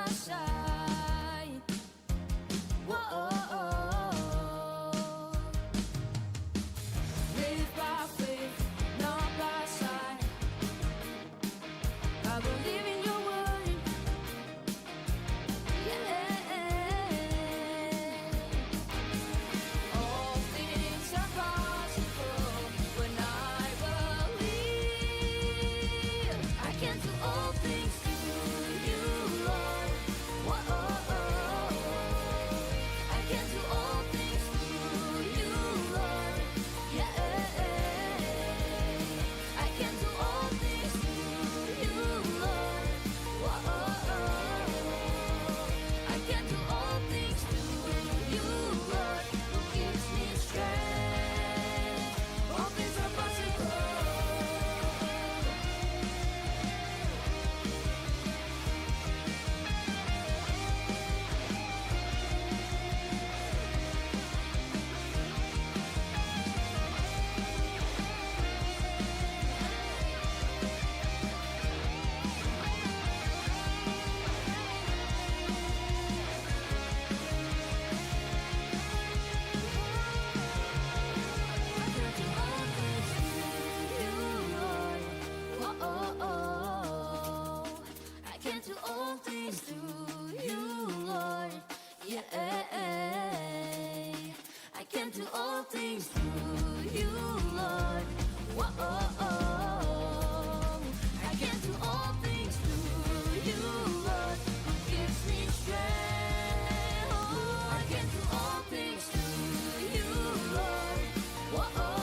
side. Whoa. Live by faith, not by sight. I believe in your word. Yeah. All things are possible when I believe. I can do all things through you, Lord. Whoa. I can do all things through you, Lord. Yeah. I can do all things through you, Lord. Whoa. I can do all things through you, Lord, who gives me strength. All things are possible. I can do all things through you, Lord. Yeah. I can do all things through you, Lord. Whoa. I can do all things through you, Lord, who gives me strength. I can do all things through you, Lord. Whoa.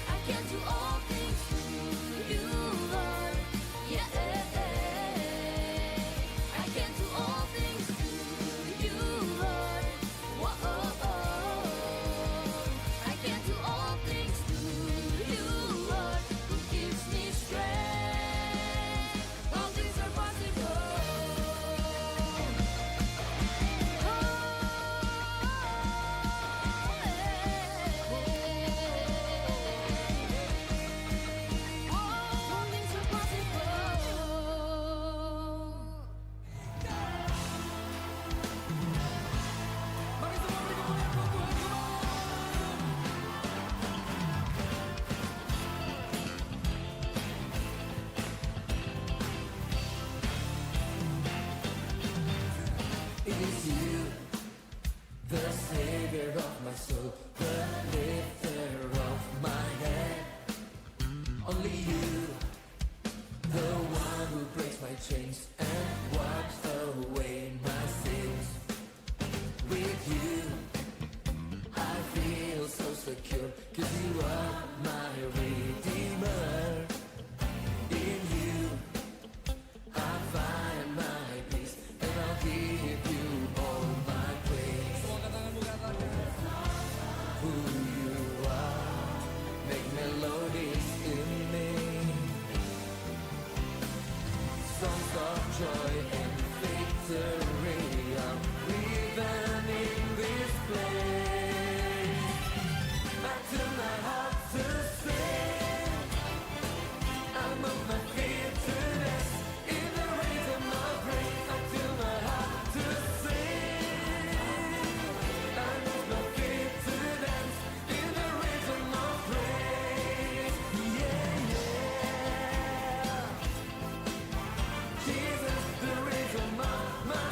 I can do all things through you, Lord. Yeah. I can do all things through you, Lord. Whoa. I can do all things through you, Lord, who gives me strength. All things are possible. All things are possible. Mari semua beri kemuliaan buat Tuhan, come on. It is you, the savior of my soul, the lifter of my head. Only you, the one who breaks my chains and wipes away my sins. With you, I feel so secure, 'cause you are my redeemer. In you, I find my peace, and I'll give you all my praise. Semua angkat tanganmu, katakan. Who you are, make melodies in me, songs of joy and victory are written in this place. Back to my heart to sing, I move my feet to dance in the rhythm of praise. Back to my heart to sing, I move my feet to dance in the rhythm of praise. Yeah. Jesus, the rhythm of my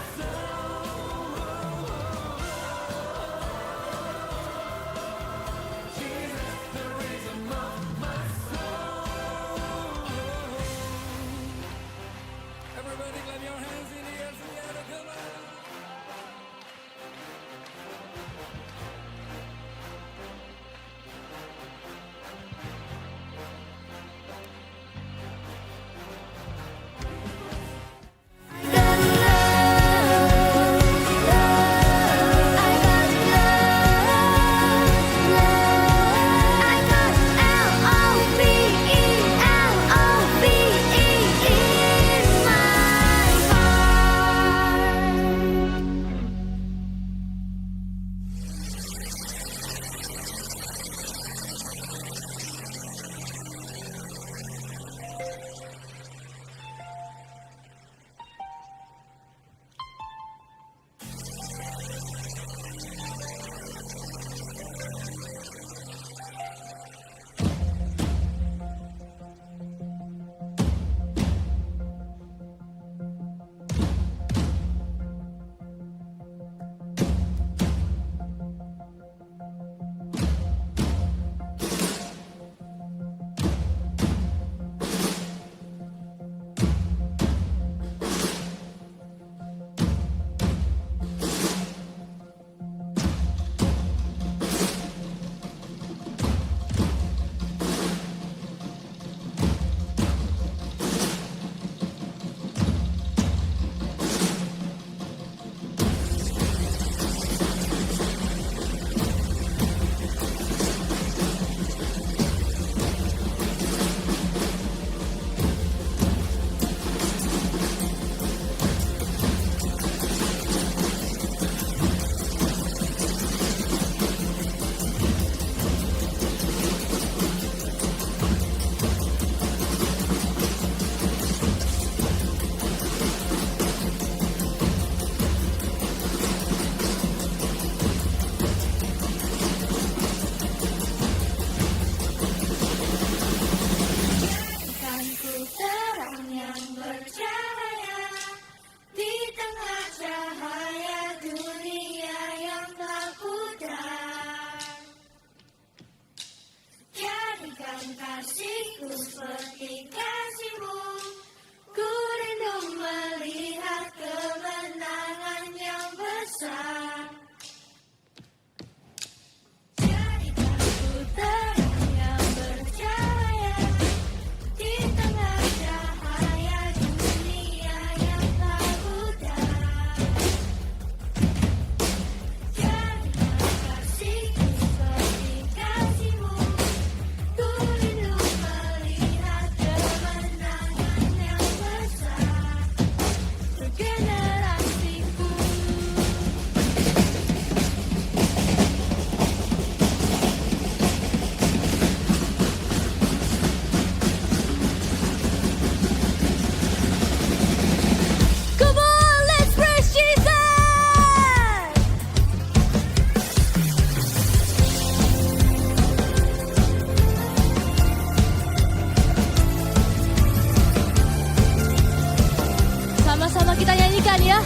katakan ya.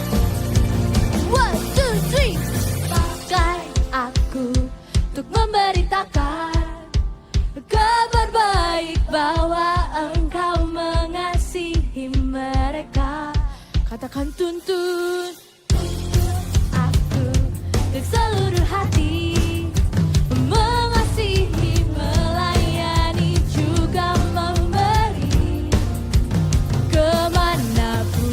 1, 2, 3. Pakai aku untuk memberitakan kabar baik bahwa engkau mengasihi mereka. Katakan tuntun aku dengan seluruh hati, mengasihi, melayani, juga memberi. Kemanapun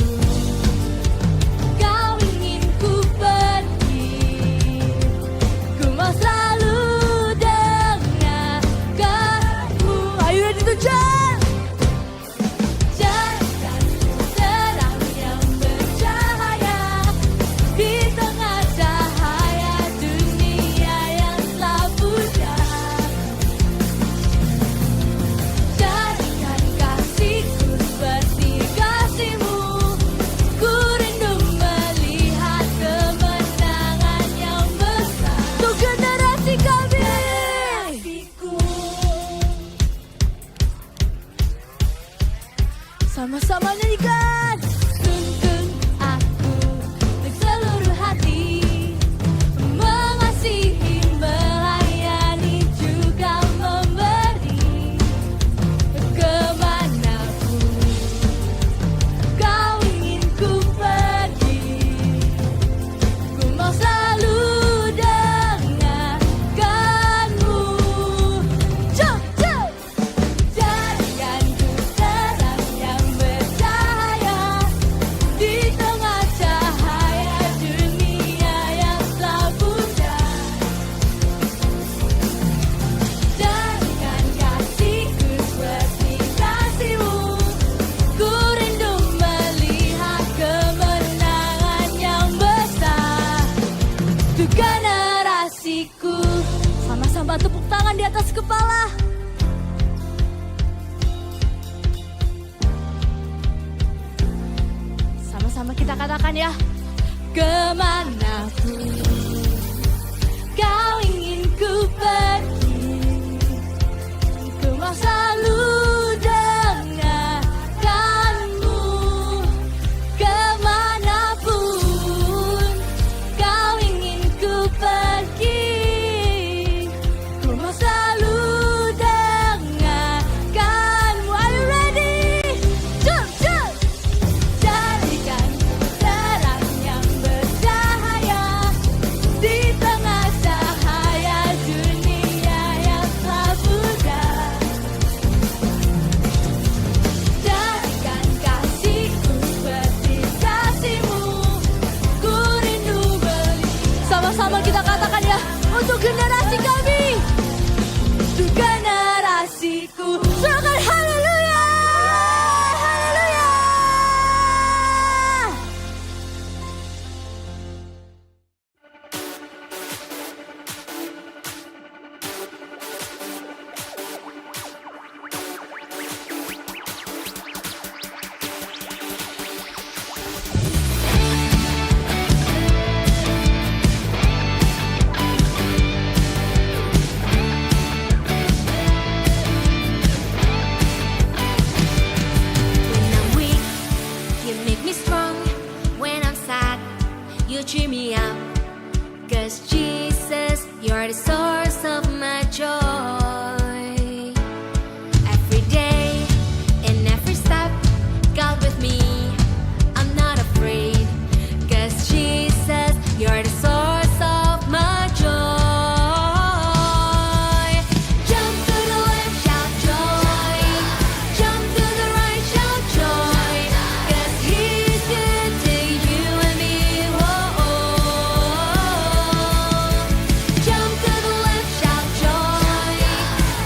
kau ingin ku pergi, ku mau selalu dengarkanmu. Are you ready to jump? Jadikan terang yang bercahaya di tengah cahaya dunia yang telah pudar. Jadikan kasihku seperti kasihmu, ku rindu melihat kemenangan yang besar untuk generasi kami. Sama-sama nyanyikan. Tuntun aku dengan seluruh hati, mengasihi, melayani, juga memberi. Kemanapun kau ingin ku pergi, ku mau selalu dengarkanmu. Jump, jump. Jadikan ku terang yang bercahaya di tengah cahaya dunia yang telah pudar. Jadikan kasihku seperti kasihmu, ku rindu melihat kemenangan yang besar untuk generasiku. Sama-sama tepuk tangan di atas kepala. Sama-sama kita katakan ya. Kemanapun kau ingin ku pergi, ku mau selalu dengarkanmu. Kemanapun kau ingin ku pergi, ku mau selalu dengarkanmu. Are you ready? Jump, jump. Jadikan terang yang bercahaya di tengah cahaya dunia yang telah pudar. Jadikan kasihku seperti kasihmu, ku rindu melihat. Sama-sama kita katakan ya, untuk generasi kami, untuk generasiku. Silakan haleluya, haleluya. When I'm weak, you make me strong. When I'm sad, you cheer me up. 'Cause Jesus, you're the source of my joy. Every day, in every step, God with me, I'm not afraid. 'Cause Jesus, you're the source of my joy. Jump to the left, shout joy. Jump to the right, shout joy. 'Cause He's good to you and me. Whoa, jump to the left, shout joy.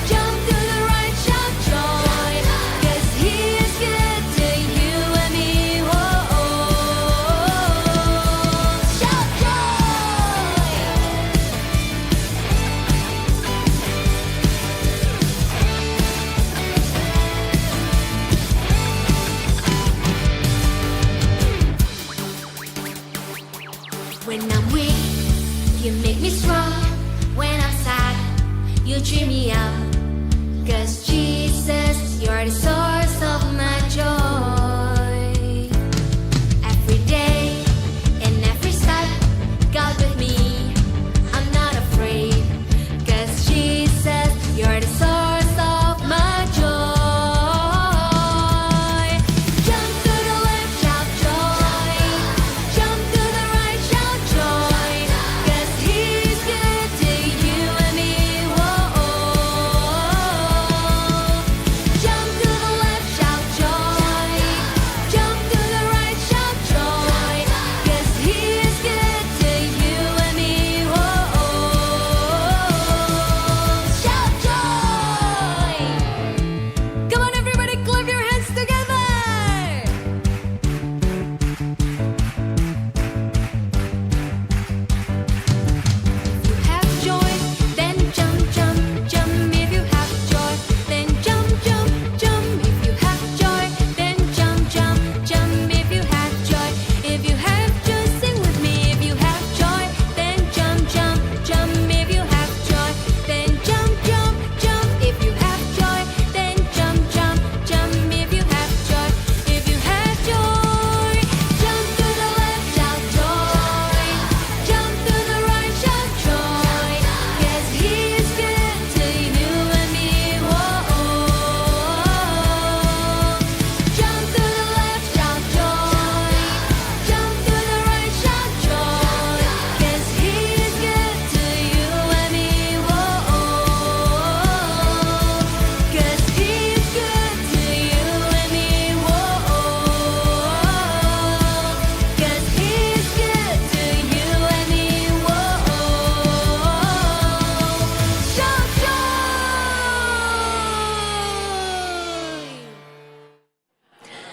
Jump to the right, shout joy. 'Cause He is good to you and me. Whoa, shout joy. When I'm weak, you make me strong. When I'm sad, you cheer me up. 'Cause Jesus, you're the source of my joy. Every day,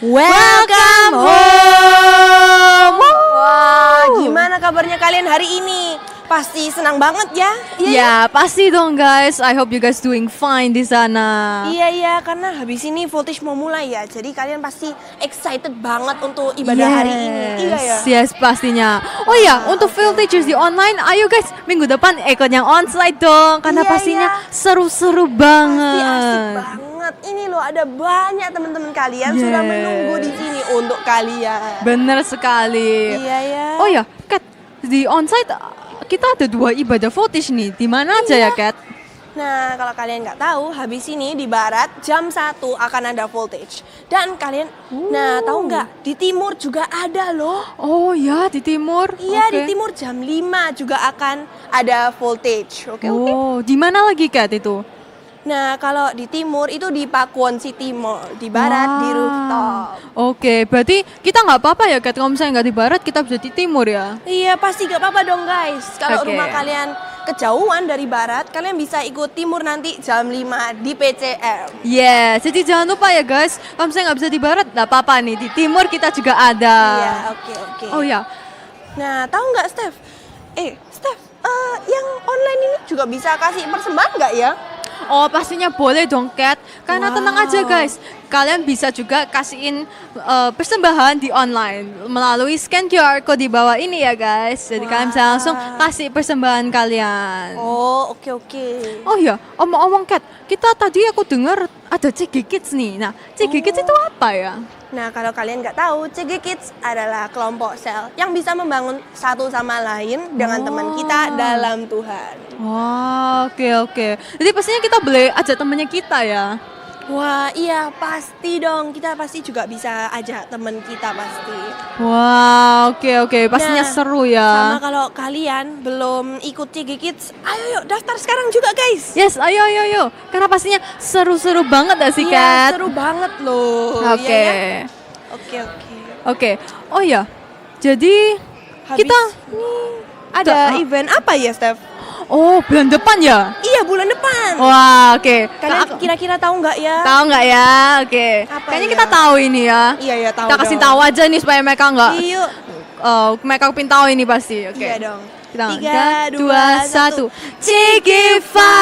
Welcome home. Wah, gimana kabarnya kalian hari ini? Pasti senang banget ya? Ya, pasti dong guys. I hope you guys doing fine di sana. Iya, karena habis ini voltage mau mulai ya. Jadi kalian pasti excited banget untuk ibadah hari ini. Iya ya? Yes, pastinya. Oh iya, untuk voltages di online, ayo guys, minggu depan ikut yang onsite dong. Karena Iya, pastinya iya. seru-seru Pasti banget. asik banget. Ini loh ada banyak teman-teman kalian sudah Yes. menunggu di sini untuk kalian. Bener sekali. Iya ya. Oh ya, Kat, di onsite kita ada 2 ibadah voltage nih. Di mana aja ya, Kat? Nah, kalau kalian nggak tahu, habis ini di barat jam 1 akan ada voltage. Dan kalian, nah tahu nggak, di timur juga ada loh. Oh ya, di timur. Iya, Oke. di timur jam 5 juga akan ada voltage. Oke. Oh, di mana lagi, Kat, itu? Nah, kalau di timur itu di Pakuwon City Mall, di barat di Wah. rooftop. Oke, berarti kita nggak apa-apa ya, Kat. Kalau misalnya nggak di barat, kita bisa di timur ya. Iya, pasti gak apa-apa dong guys. Kalau Oke. rumah kalian kejauhan dari barat, kalian bisa ikut timur nanti jam 5 di PCM. Yes, jadi jangan lupa ya guys, kalau misalnya nggak bisa di barat, nggak apa-apa nih, di timur kita juga ada. Iya, oke. Oh ya, Nah, tahu nggak Steph? Steph, yang online ini juga bisa kasih persembahan nggak ya? oh pastinya boleh dong Kat, karena Wow. tenang aja guys, kalian bisa juga kasihin persembahan di online melalui scan QR code di bawah ini ya guys, jadi kalian bisa langsung kasih persembahan kalian. Oh, oke. Oh ya, omong-omong Kat, kita tadi aku dengar ada CG Kids nih. Nah, CG Kids itu apa ya? Nah, kalau kalian nggak tahu, CG Kids adalah kelompok sel yang bisa membangun satu sama lain dengan teman kita dalam Tuhan. Wah, oke. Jadi pastinya kita boleh ajak temennya kita ya. Wah, iya pasti dong. Kita pasti juga bisa ajak teman kita pasti. Wah, oke. Pastinya Nah, seru Sama ya. kalau kalian belum ikut CG Kids, ayo yuk daftar sekarang juga guys. Yes, ayo. Karena pastinya seru-seru banget gak sih, Iya, Kat? seru banget loh. Oke. Iya ya? Oke. Oke. Oh ya. Jadi Habis kita ini ada Tuh, event apa ya, Steph? oh, bulan depan ya? Iya, bulan depan. Wah, oke. Kalian kira-kira tahu nggak ya? Tahu nggak ya? Oke. Apa Kayaknya ya? kita tahu ini ya. Iya, tahu. Kita kasih dong. tahu aja nih supaya mereka nggak Iya. mereka pin tahu ini pasti. Oke. Iya dong. Kita 3, 2, 1. 2, 1. Cigiva.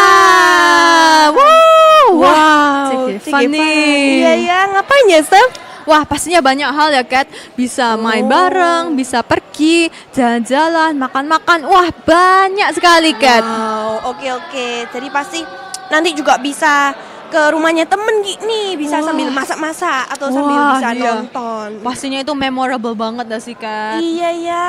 Wah, Cigiva nih. Iya, ngapain ya, Steph? Wah, pastinya banyak hal ya, Kat. Bisa main bareng, bisa pergi, jalan-jalan, makan-makan. Wah, banyak sekali, Kat. Wow, oke. Jadi pasti nanti juga bisa ke rumahnya temen nih, bisa sambil masak-masak atau sambil Wah, bisa iya. nonton. Pastinya itu memorable banget gak sih, Kat? Iya ya.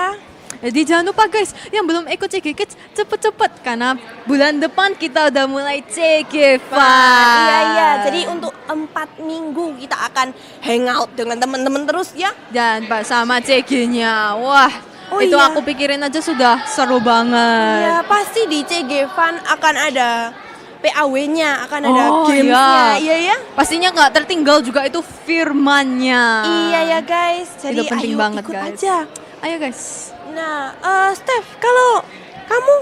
Jadi jangan lupa guys, yang belum ikut CG Kids cepet-cepet karena bulan depan kita udah mulai CGV. Iya. Jadi untuk 4 minggu kita akan hangout dengan teman-teman terus ya. Dan bersama CG-nya. Wah, Oh itu iya. aku pikirin aja sudah seru banget. Iya, pasti di CG Fun akan ada PAW-nya, akan ada Oh, games-nya. iya. Iya ya. Pastinya nggak tertinggal juga itu firmannya. Iya ya guys. Jadi Itu penting ayo banget, ikut guys. aja. Ayo guys. Nah, Steph, kalau kamu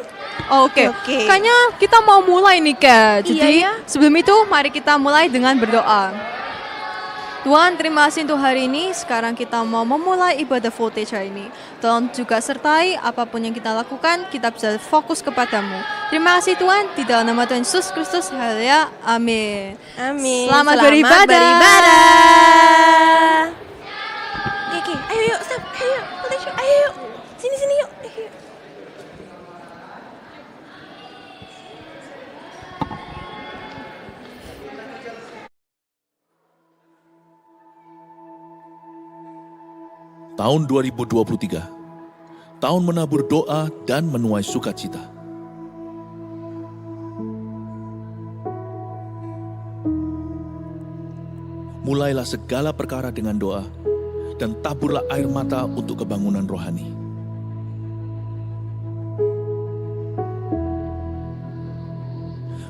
Oke. Oke. Kayaknya kita mau mulai nih, Kak. Jadi Iya, ya. sebelum itu mari kita mulai dengan berdoa. Tuhan, terima kasih untuk hari ini. Sekarang kita mau memulai ibadah voltage hari ini. Tolong juga sertai apapun yang kita lakukan, kita bisa fokus kepadamu. Terima kasih Tuhan, di dalam nama Tuhan Yesus Kristus. Haleluya. Amin. Amin. Selamat beribadah. Oke. Ayo yuk, Steph. Ayo, voltage yuk. Ayo yuk. Sini yuk. Ayo. Tahun 2023, tahun menabur doa dan menuai sukacita. Mulailah segala perkara dengan doa, dan taburlah air mata untuk kebangunan rohani.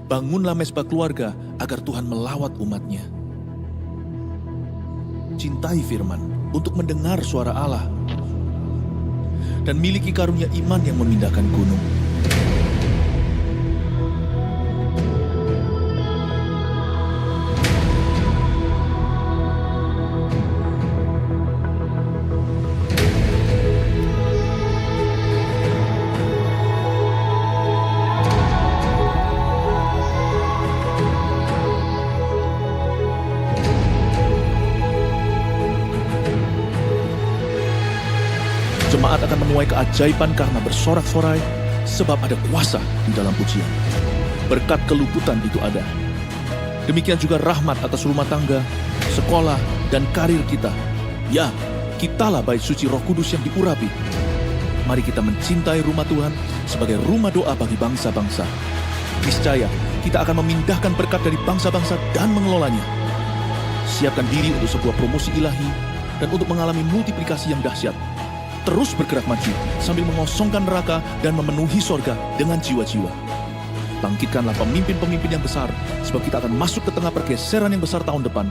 Bangunlah mesbah keluarga agar Tuhan melawat umatnya. Cintai firman untuk mendengar suara Allah, dan miliki karunia iman yang memindahkan gunung. Jemaat akan menuai keajaiban karena bersorak-sorai, sebab ada kuasa di dalam pujian. Berkat keluputan itu ada. Demikian juga rahmat atas rumah tangga, sekolah, dan karir kita. Ya, kitalah bait suci Roh Kudus yang diurapi. Mari kita mencintai rumah Tuhan sebagai rumah doa bagi bangsa-bangsa. Niscaya, kita akan memindahkan berkat dari bangsa-bangsa dan mengelolanya. Siapkan diri untuk sebuah promosi ilahi dan untuk mengalami multiplikasi yang dahsyat. Terus bergerak maju sambil mengosongkan neraka dan memenuhi sorga dengan jiwa-jiwa. Bangkitkanlah pemimpin-pemimpin yang besar, sebab kita akan masuk ke tengah pergeseran yang besar tahun depan.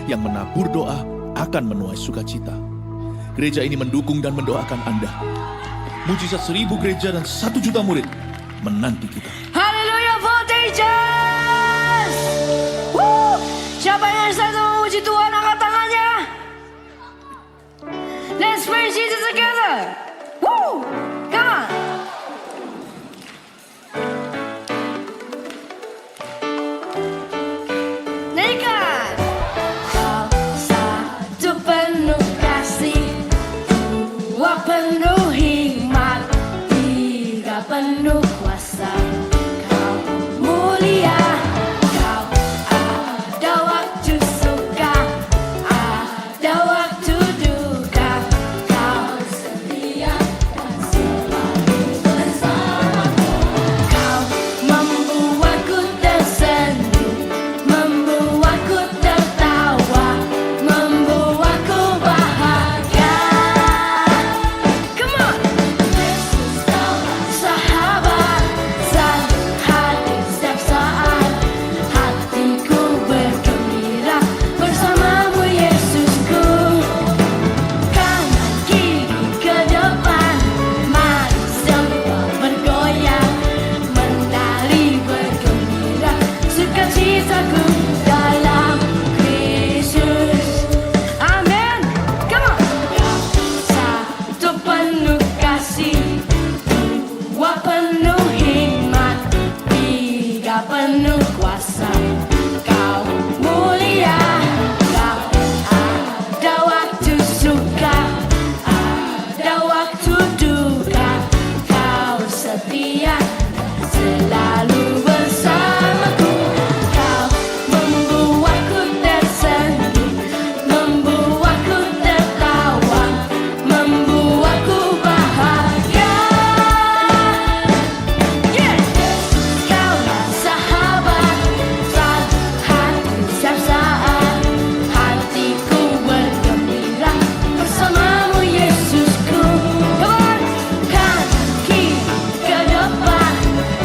Yang menabur doa akan menuai sukacita. Gereja ini mendukung dan mendoakan Anda. Mujizat 1000 gereja dan 1 juta murid menanti kita. Haleluya Voltagers! Woo! Siapa yang satu memuji Tuhan angkat tangannya? Let's praise Jesus together. Woo! Come on. Nyanyikan. Kau satu penuh kasih, dua penuh hikmat, tiga penuh kuasa. Kau mulia, kau ada waktu suka, ada waktu duka. Kau setia dan selalu bersamaku. Kau membuatku tersenyum, membuatku tertawa, membuatku bahagia. Come on. Yesus kaulah sahabat, selalu hadir setiap saat. Hatiku bergembira bersamamu Yesusku. Kanan kiri ke depan, mari semua bergoyang, menari bergembira, sukacitaku dalam Kristus. Amin. Come on. Kau satu penuh kasih, dua penuh hikmat, tiga penuh kuasa. Kau mulia, kau ada waktu suka, ada waktu duka. Kau setia selalu bersamaku. Kau membuatku tersenyum, membuatku tertawa, membuatku bahagia. Yeah. Kaulah sahabat, selalu hadir setiap saat. Hatiku bergembira bersamamu Yesusku. Come on. Kanan kiri ke depan,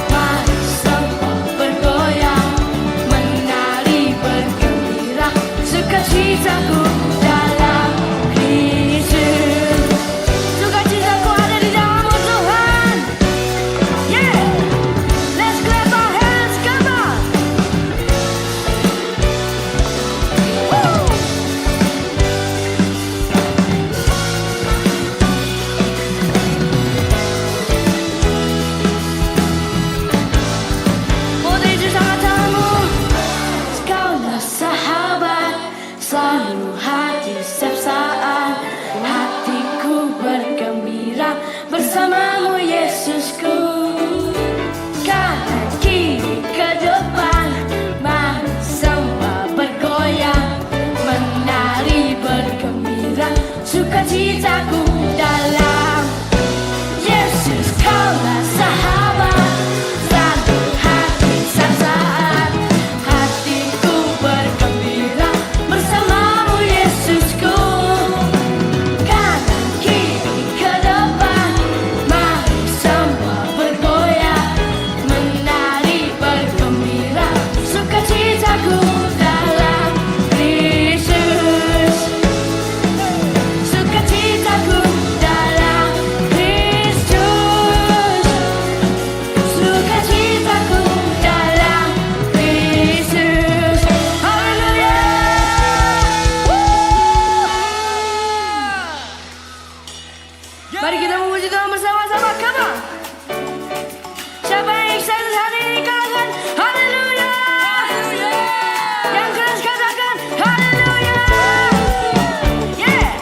mari semua bergoyang, menari bergembira, sukacitaku dalam Kristus. Sukacitaku ada di dalammu Tuhan. Yeah. Let's clap our hands, come on. Woo. Voltage angkat tanganmu. Kaulah sahabat, selalu hadir setiap saat. Hatiku bergembira bersamamu Yesusku. Kanan kiri ke depan, mari semua bergoyang, menari bergembira, sukacitaku dalam Yesus. Kaulah sahabat, selalu hadir setiap saat. Hatiku bergembira bersamamu Yesusku. Kanan kiri ke depan, mari semua bergoyang, menari bergembira, sukacitaku dalam Kristus. Sukacitaku dalam Kristus. Sukacitaku dalam Kristus. Haleluya. Mari kita memuji Tuhan bersama-sama. Come on. Siapa yang excited hari ini katakan haleluya. Yang keras katakan haleluya. Yeah.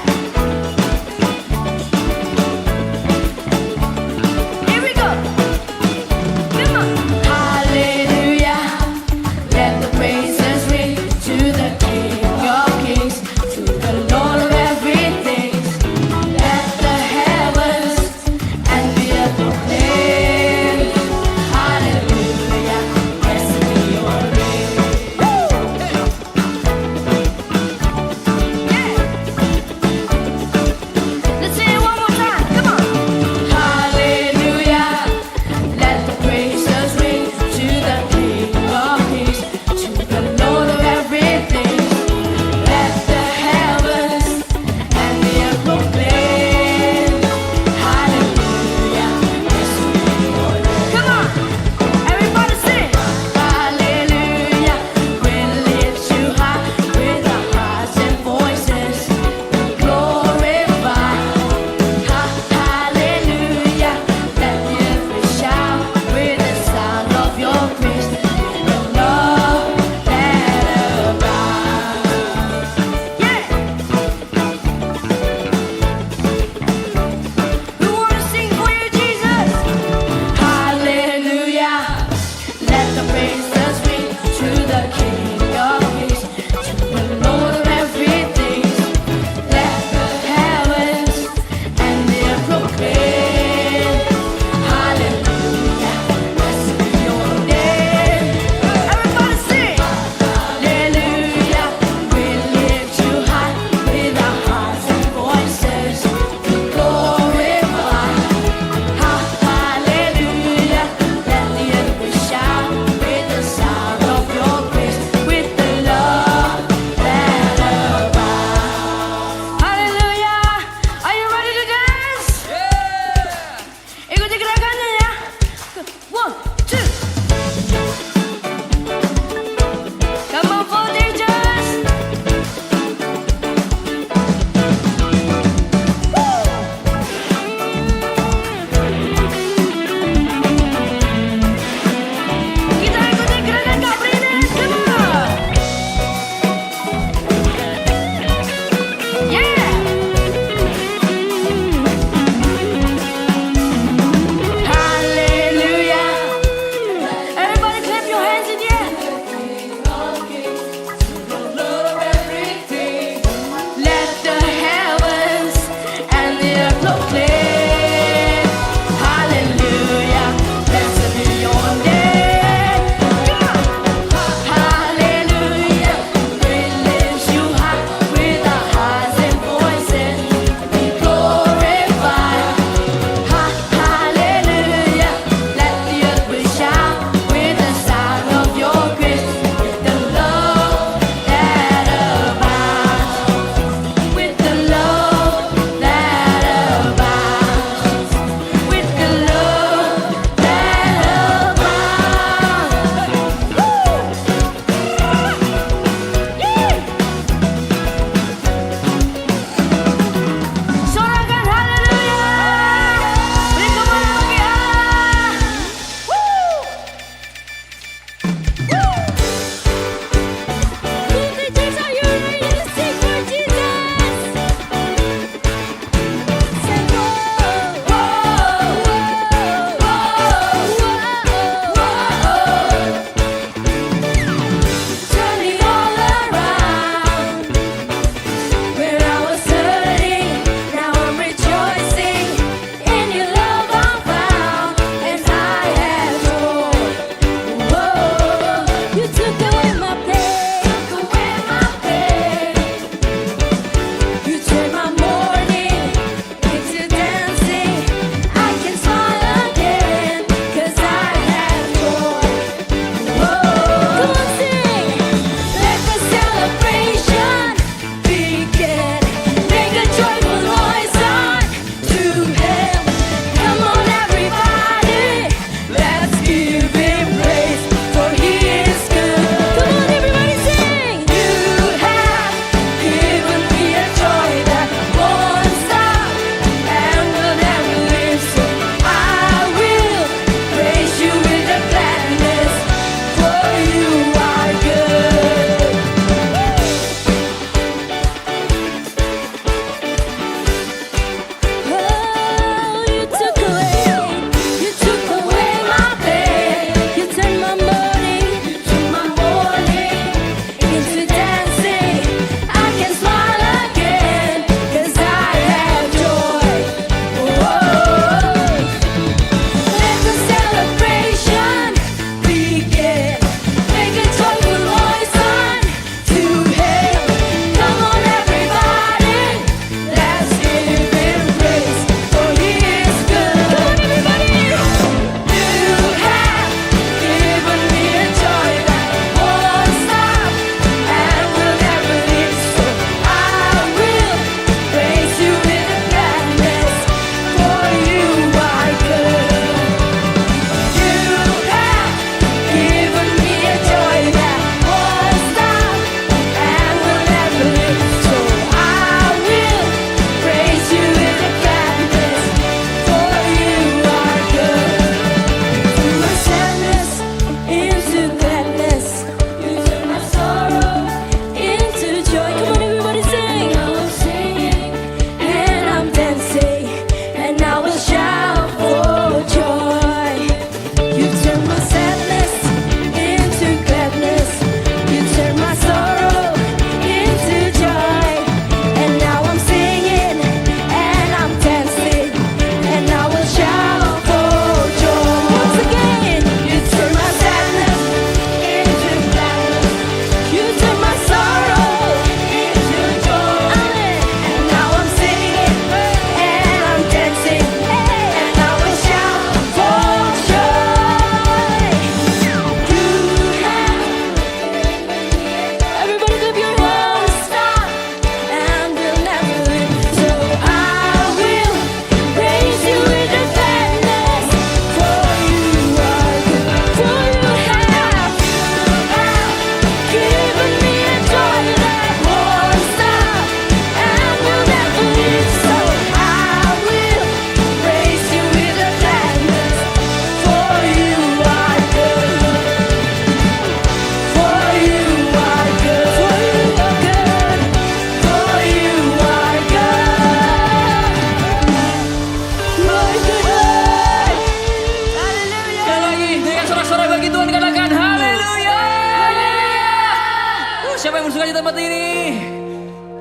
tempat ini.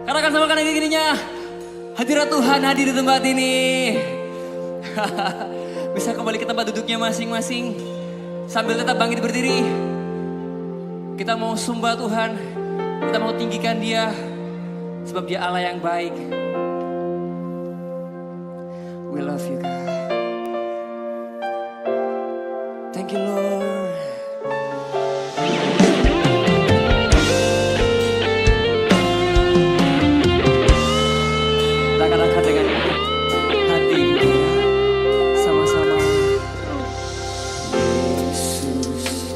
Katakan sama kanan kirinya, hadirat Tuhan hadir di tempat ini. Bisa kembali ke tempat duduknya masing-masing. Sambil tetap bangkit berdiri. Kita mau sembah Tuhan. Kita mau tinggikan Dia. Sebab Dia Allah yang baik. We love you, God. Thank you, Lord. Kita akan angkat dengan hati kita sama-sama. Yesus,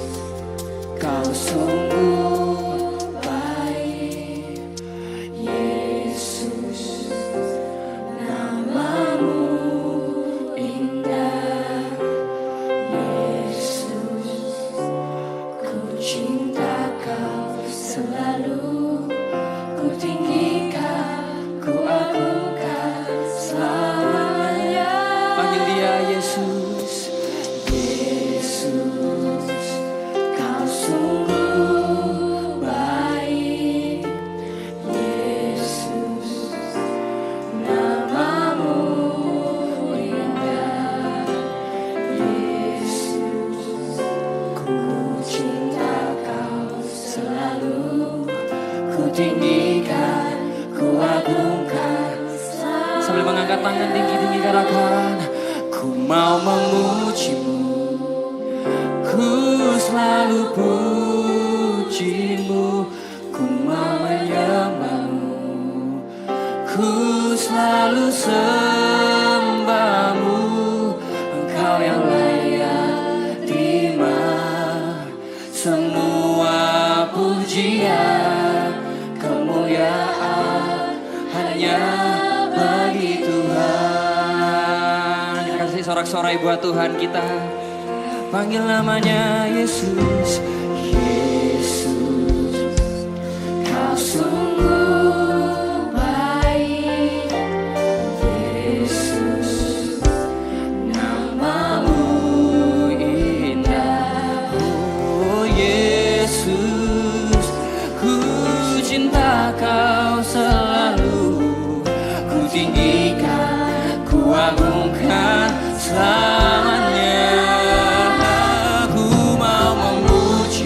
kau sungguh baik. Yesus, namamu indah. Yesus, ku cinta kau selalu. Ku tinggikan, ku agungkan selamanya. Panggil Dia Yesus. Yesus, kau sungguh baik. Yesus, namamu indah. Yesus, ku cinta kau selalu. Ku tinggikan, ku agungkan Sambil mengangkat tangan tinggi-tinggi katakan, ku mau memujimu, ku selalu pujimu, ku mau menyembahmu, ku selalu sembahmu, engkau yang layak terima semua pujian, kemuliaan hanya bagi Tuhan. kita kasih sorak-sorai buat Tuhan kita. Panggil namanya Yesus. Yesus, kau sungguh baik. Yesus, namamu indah. Oh Yesus, ku cinta Kau selalu. Ku tinggikan, ku agungkan selamanya. Ku mau memuji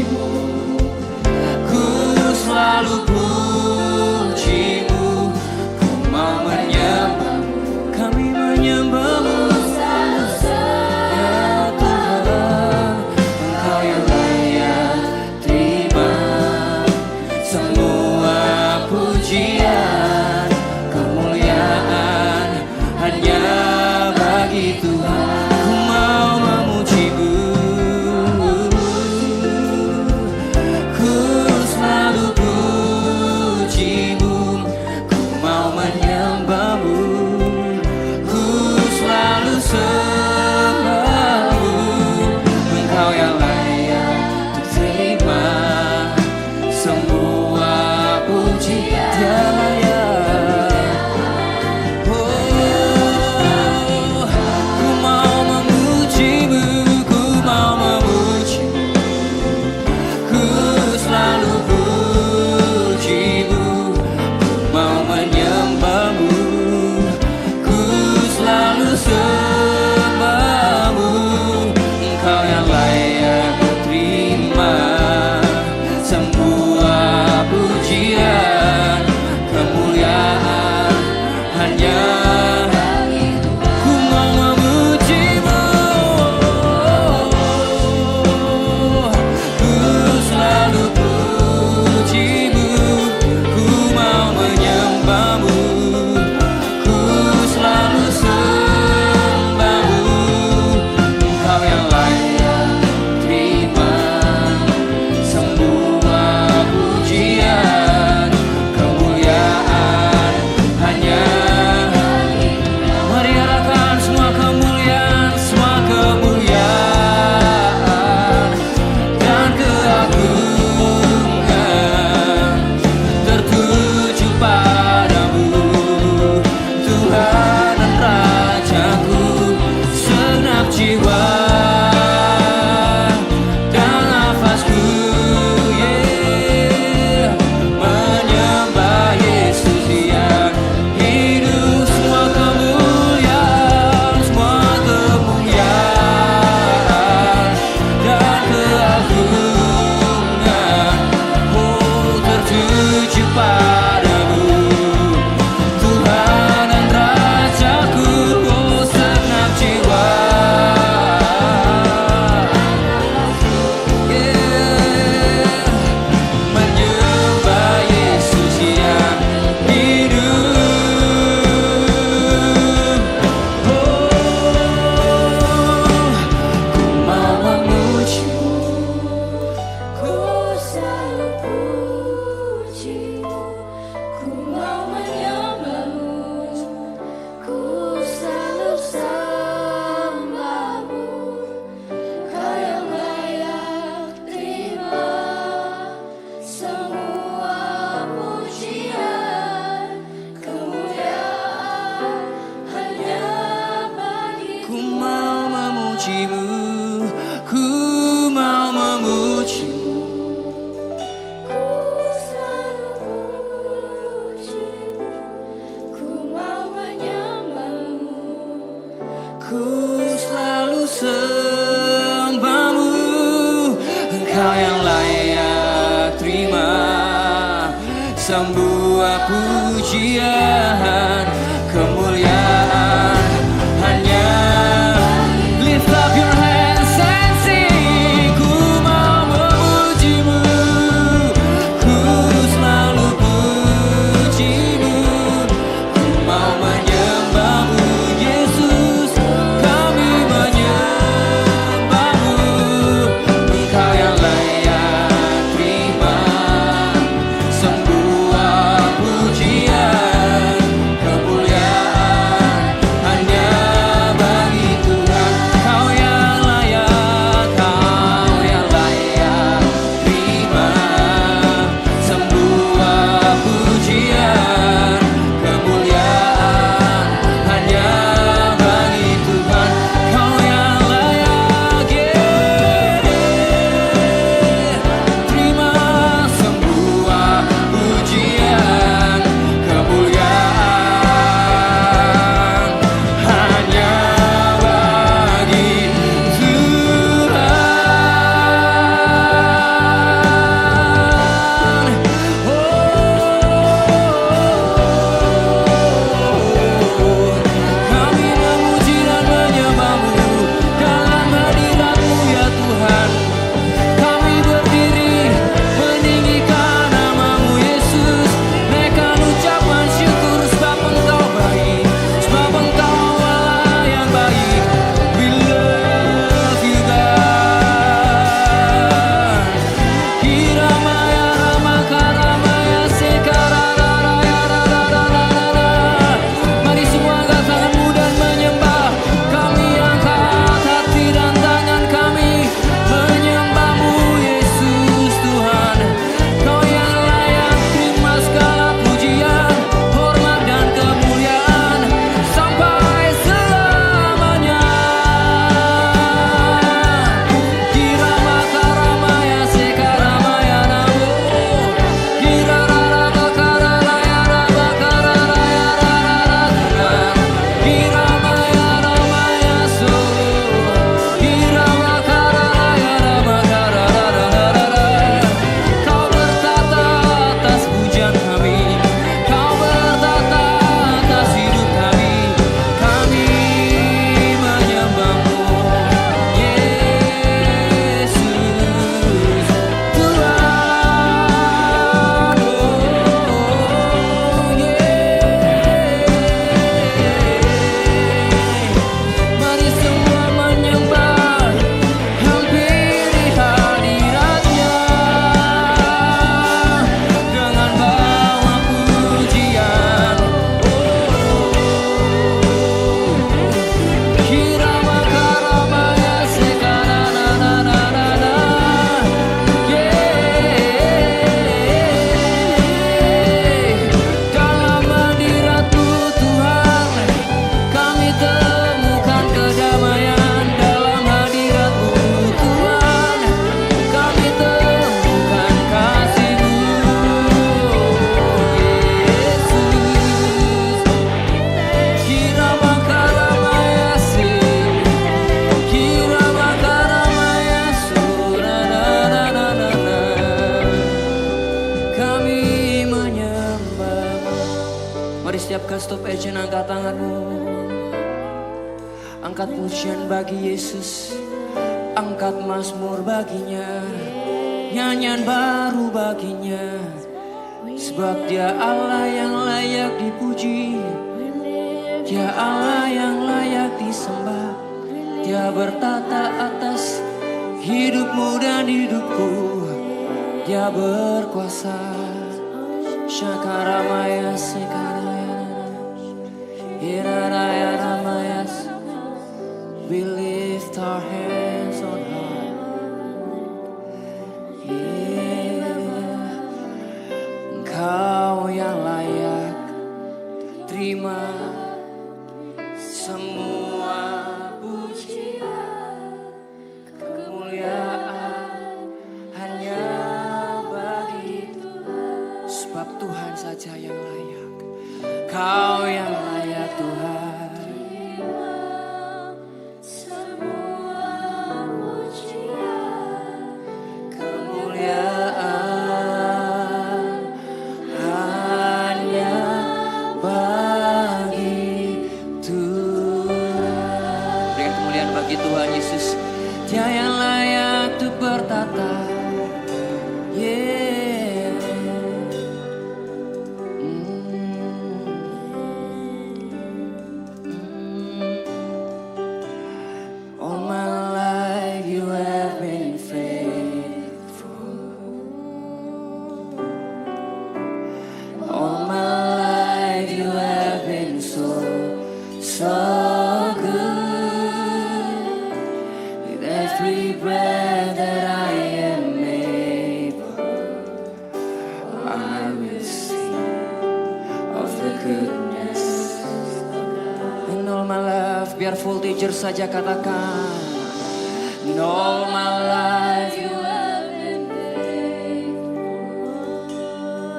memujimu, ku mau memujimu. Ku selalu memujimu, ku mau menyembahmu. Ku selalu sembahmu, Engkau yang layak terima semua pujian, kemuliaan hanya. Lift up your hands and sing. Ku mau memujimu, ku selalu pujimu, ku mau menyembahmu Yesus, kami menyembahmu. Engkau yang layak terima semua pujian, kemuliaan hanya bagi Tuhan. Kau yang layak, Kau yang layak terima semua pujian, kemuliaan hanya bagi Tuhan. Kau yang layak, terima semua pujian, kemuliaan hanya bagi Tuhan. Kami memuji dan menyembahmu dalam hadirat-Mu ya Tuhan. Kami berdiri meninggikan nama-Mu Yesus, naikkan ucapan syukur sebab Engkau baik, sebab Engkau Allah yang baik. We love you God. Kiramaya ramakarama sekarararararararara. Mari semua angkat tanganmu dan menyembah. Kami angkat hati dan tangan kami menyembah-Mu Yesus Tuhan. Kau yang layak terima segala pujian, hormat dan kemuliaan sampai selamanya. Kiramakarama sekaramaya namo. Kirararabakararaya rabakararaya rararara. Kiramaya ramaya so. Kiramakararaya rabakararararara. Kau bertata atas pujian kami, Kau bertata atas hidup kami. Kami menyembah-Mu Yesus Tuhan. Mari semua menyembah, hampiri hadirat-Nya dengan bawa pujian. Kiramakarama sekarararararara. Dalam hadirat-Mu Tuhan, kami temukan kedamaian. Dalam hadirat-Mu Tuhan, kami temukan kasih-Mu Yesus. Kiramakarama se, kiramakarama surararararara. Kami menyembah-Mu. Mari setiap stop action angkat tanganmu. Angkat pujian bagi Yesus, angkat mazmur baginya, nyanyian baru baginya. Sebab Dia Allah yang layak dipuji, Dia Allah yang layak disembah. Dia bertata atas hidupmu dan hidupku, Dia berkuasa. Shakaramaya sekaraya, iraraya ramaya. We lift our hands on high. Engkau yang layak terima semua pujian, bagi Tuhan Yesus. Dia yang layak untuk bertata. Yeah. All my life you have been faithful. All my life you have been so good. With every breath that I am able, I will sing of the goodness. And all my life, biar voltager saja katakan. And all my life you have been faithful.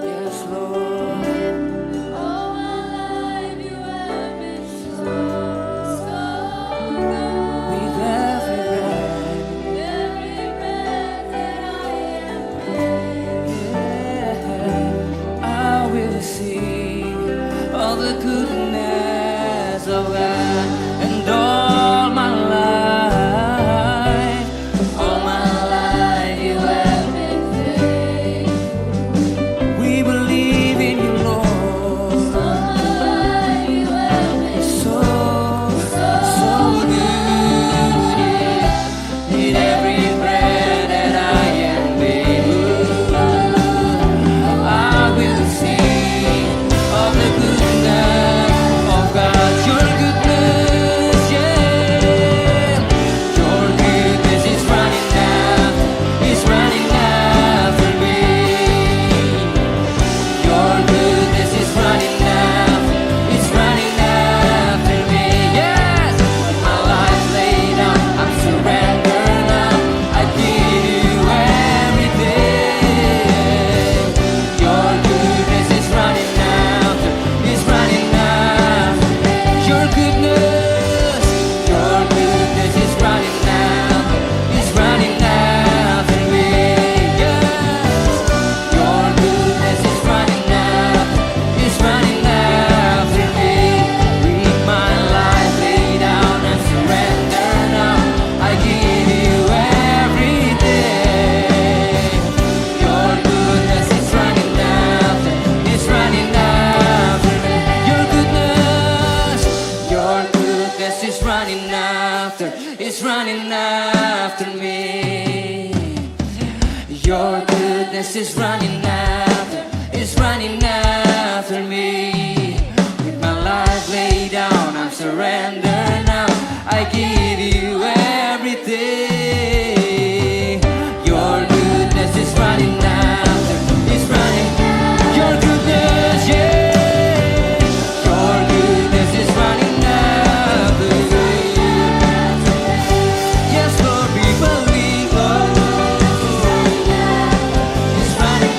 Yes, Lord. All my life you have been so good. With every breath, Every breath that I am breathing, I will sing of the goodness of God. And all my life you have been faithful. we believe in you, Lord. All my life you have been So good. In every breath that I am able, I will sing of the goodness of God. Your goodness, yeah. Your goodness is running after me. Your goodness is running after me. Yes, with my life laid down, I'm surrendered now. I give you everything. Your goodness is running after. Your goodness is running after me. Yes, your goodness is running after me. With my life laid down and surrender now, I give you everything. Your goodness is running after me. Your goodness is running after me. Your goodness is running after me. With my life laid down, I'm surrendered now. I give you everything. Your goodness is running after. Your goodness, yeah. Your goodness is running after me. Yes, Lord, we believe, Lord. It's running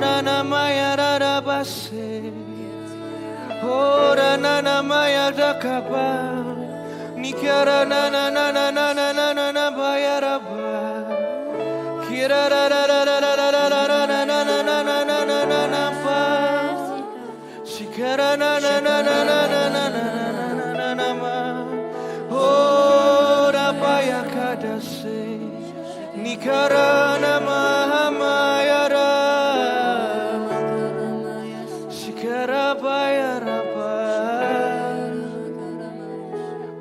Rana maya rada base, rana maya dakaba, nikara na na na na na na na na na baya raba, kira ra ra ra ra ra ra ra ra na na na na na na na na na ba, sikara na na na na na na na na na na na na ma, rabaya kadase, nikara na mahamaya ra. Sikarabaya raba,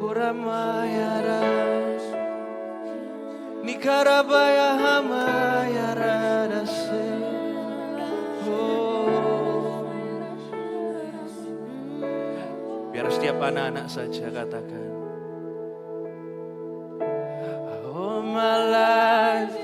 Uramaya Nikarabaya hamaya radase. Biar setiap anak-anak saja katakan, oh my life.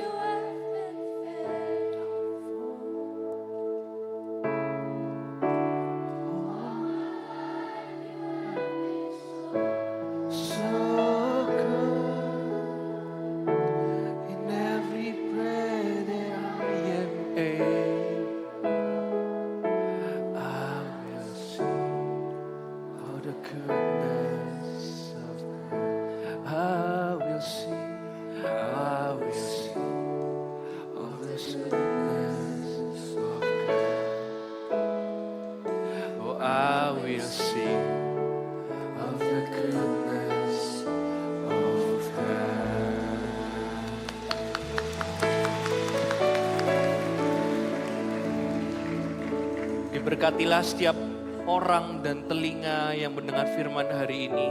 Diberkatilah setiap orang dan telinga yang mendengar firman hari ini.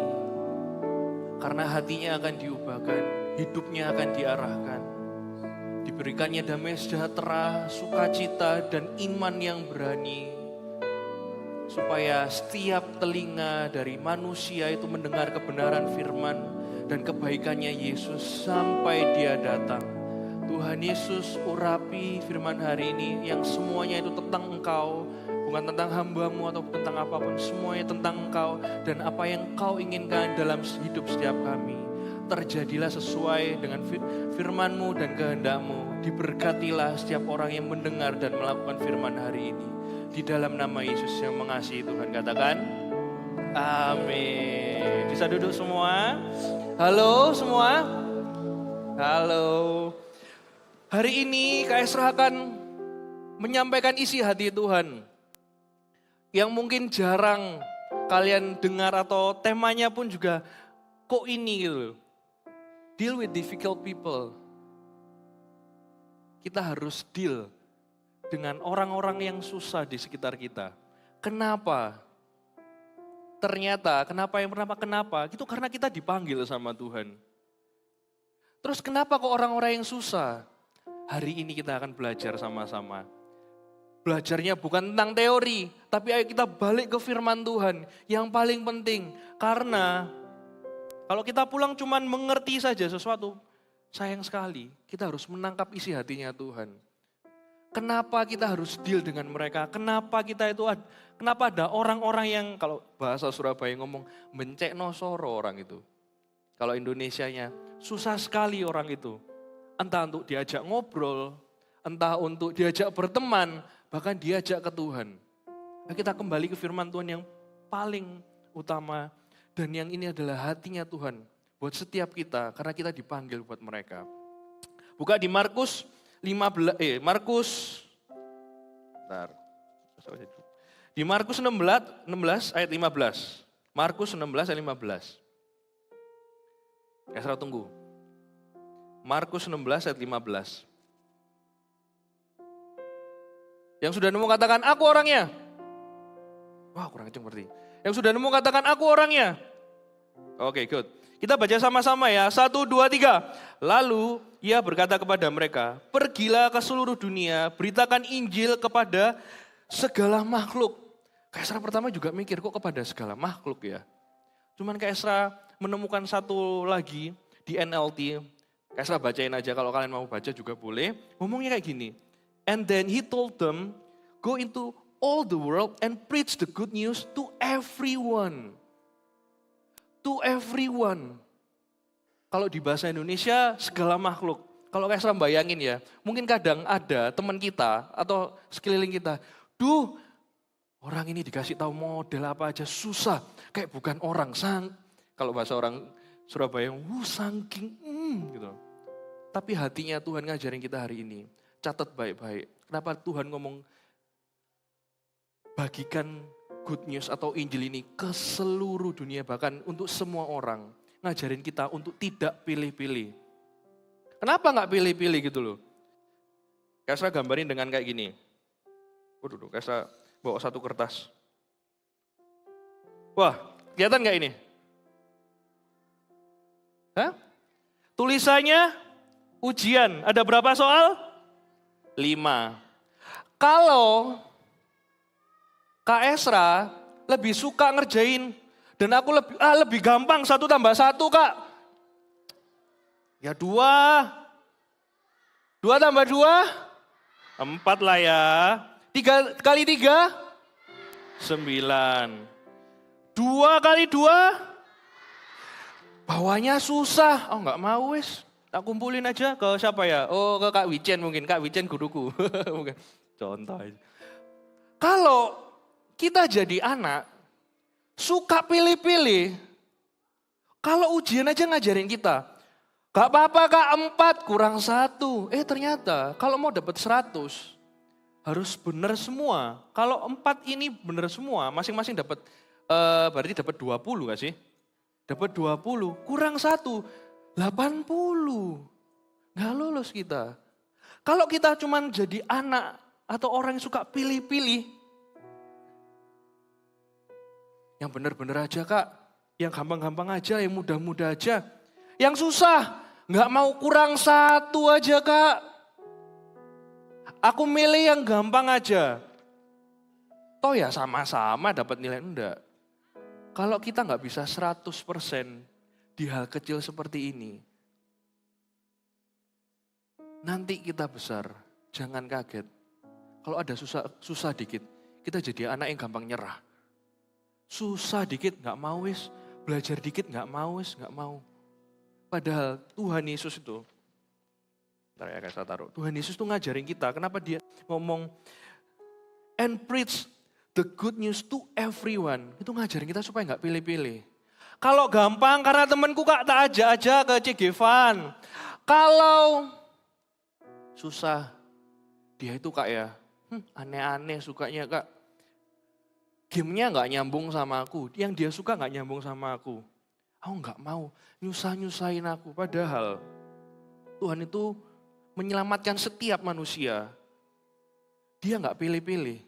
Karena hatinya akan diubahkan, hidupnya akan diarahkan. Diberikannya damai sejahtera, sukacita, dan iman yang berani. Supaya setiap telinga dari manusia itu mendengar kebenaran firman dan kebaikannya Yesus sampai dia datang. Tuhan Yesus urapi firman hari ini yang semuanya itu tentang Engkau. Bukan tentang hamba-Mu atau tentang apapun, semuanya tentang Engkau dan apa yang Engkau inginkan dalam hidup setiap kami. Terjadilah sesuai dengan firman-Mu dan kehendak-Mu. Diberkatilah setiap orang yang mendengar dan melakukan firman hari ini. Di dalam nama Yesus yang mengasihi Tuhan, katakan amin. Bisa duduk semua? Halo semua? Halo. Hari ini Kak Esra akan menyampaikan isi hati Tuhan. Yang mungkin jarang kalian dengar atau temanya pun juga kok ini gitu. Deal with difficult people. Kita harus deal dengan orang-orang yang susah di sekitar kita. Kenapa? Ternyata kenapa? Itu karena kita dipanggil sama Tuhan. Terus kenapa kok orang-orang yang susah? Hari ini kita akan belajar sama-sama. Belajarnya bukan tentang teori, tapi ayo kita balik ke firman Tuhan yang paling penting. Karena kalau kita pulang cuman mengerti saja sesuatu, sayang sekali kita harus menangkap isi hatinya Tuhan. Kenapa kita harus deal dengan mereka? Kenapa ada orang-orang yang kalau bahasa Surabaya ngomong mencekno soro orang itu. Kalau Indonesianya susah sekali orang itu. Entah untuk diajak ngobrol, entah untuk diajak berteman, bahkan diajak ke Tuhan. Nah, kita kembali ke firman Tuhan yang paling utama. Dan yang ini adalah hatinya Tuhan buat setiap kita. Karena kita dipanggil buat mereka. Buka di Markus 16 ayat 15. Markus 16 ayat 15. Esra tunggu. Markus 16 ayat 15. Yang sudah nemu katakan, aku orangnya. Wah, kurang kenceng berarti. Yang sudah nemu katakan, aku orangnya. Oke, good. Kita baca sama-sama ya. 1, 2, 3. Lalu ia berkata kepada mereka, pergilah ke seluruh dunia, beritakan Injil kepada segala makhluk. Kak Esra pertama juga mikir, kok kepada segala makhluk ya? Cuman Kak Esra menemukan satu lagi di NLT. Kak Esra bacain aja, kalau kalian mau baca juga boleh. Ngomongnya kayak gini. And then he told them, go into all the world and preach the good news to everyone. To everyone. Kalau di bahasa Indonesia, segala makhluk. Kalau Kak Esra bayangin ya, mungkin kadang ada teman kita atau sekeliling kita, orang ini dikasih tahu model apa aja susah, kayak bukan orang, kalau bahasa orang Surabaya, saking, gitu. Tapi hatinya Tuhan ngajarin kita hari ini, catat baik-baik. Kenapa Tuhan ngomong bagikan good news atau Injil ini ke seluruh dunia, bahkan untuk semua orang. Ngajarin kita untuk tidak pilih-pilih. Kenapa nggak pilih-pilih gitu loh? Kak Esra gambarin dengan kayak gini. Waduh, Kak Esra bawa satu kertas. Wah, kelihatan nggak ini? Hah? Tulisannya ujian. Ada berapa soal? 5. Kalau Kak Esra lebih suka ngerjain dan aku lebih gampang 1 tambah 1 Kak. Ya 2. 2 tambah 2, 4 lah ya. 3 kali 3, 9. 2 kali 2, bawahnya susah. Oh nggak mau wis. Tak kumpulin aja ke siapa ya? Oh ke Kak Wicen mungkin. Kak Wicen guruku. Contoh aja. Kalau kita jadi anak, suka pilih-pilih. Kalau ujian aja ngajarin kita. Gak apa-apa Kak, 4 kurang 1. Ternyata kalau mau dapat 100, harus benar semua. Kalau 4 ini benar semua, masing-masing dapat, berarti dapat 20 gak sih? Dapat 20, kurang 1, 80. Gak lolos kita. Kalau kita cuman jadi anak atau orang yang suka pilih-pilih, yang benar-benar aja Kak, yang gampang-gampang aja, yang mudah-mudah aja. Yang susah, nggak mau kurang 1 aja Kak. Aku milih yang gampang aja. Toh ya sama-sama dapat nilai, enggak. Kalau kita nggak bisa 100% di hal kecil seperti ini, nanti kita besar, jangan kaget. Kalau ada susah dikit, kita jadi anak yang gampang nyerah. Susah dikit nggak mau wis, belajar dikit nggak mau wis, nggak mau. Padahal Tuhan Yesus itu, bentar ya saya taruh. Tuhan Yesus tuh ngajarin kita, kenapa dia ngomong and preach the good news to everyone. Itu ngajarin kita supaya nggak pilih-pilih. Kalau gampang karena temanku Kak tak ajak aja ke Cigevan. Kalau susah, dia itu Kak ya, aneh-aneh sukanya Kak. Game-nya gak nyambung sama aku, yang dia suka gak nyambung sama aku. Aku gak mau nyusahin aku. Padahal Tuhan itu menyelamatkan setiap manusia. Dia gak pilih-pilih.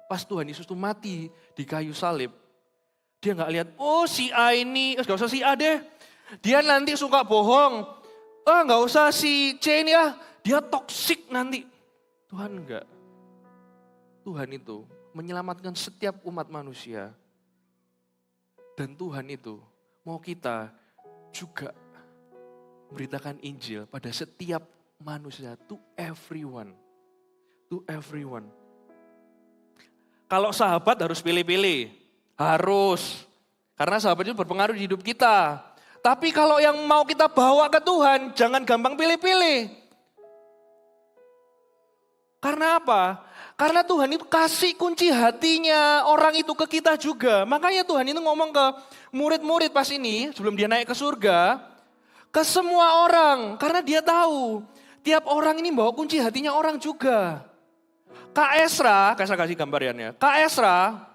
Pas Tuhan Yesus itu mati di kayu salib, dia gak lihat, si A ini, gak usah si A deh. Dia nanti suka bohong. Gak usah si C ini dia toksik nanti. Tuhan enggak. Tuhan itu menyelamatkan setiap umat manusia. Dan Tuhan itu mau kita juga memberitakan Injil pada setiap manusia. To everyone. To everyone. Kalau sahabat harus pilih-pilih. Harus. Karena sahabat itu berpengaruh di hidup kita. Tapi kalau yang mau kita bawa ke Tuhan, jangan gampang pilih-pilih. Karena apa? Karena Tuhan itu kasih kunci hatinya orang itu ke kita juga. Makanya Tuhan itu ngomong ke murid-murid pas ini, sebelum dia naik ke surga, ke semua orang. Karena dia tahu, tiap orang ini bawa kunci hatinya orang juga. Kak Esra kasih gambarannya. Kak Esra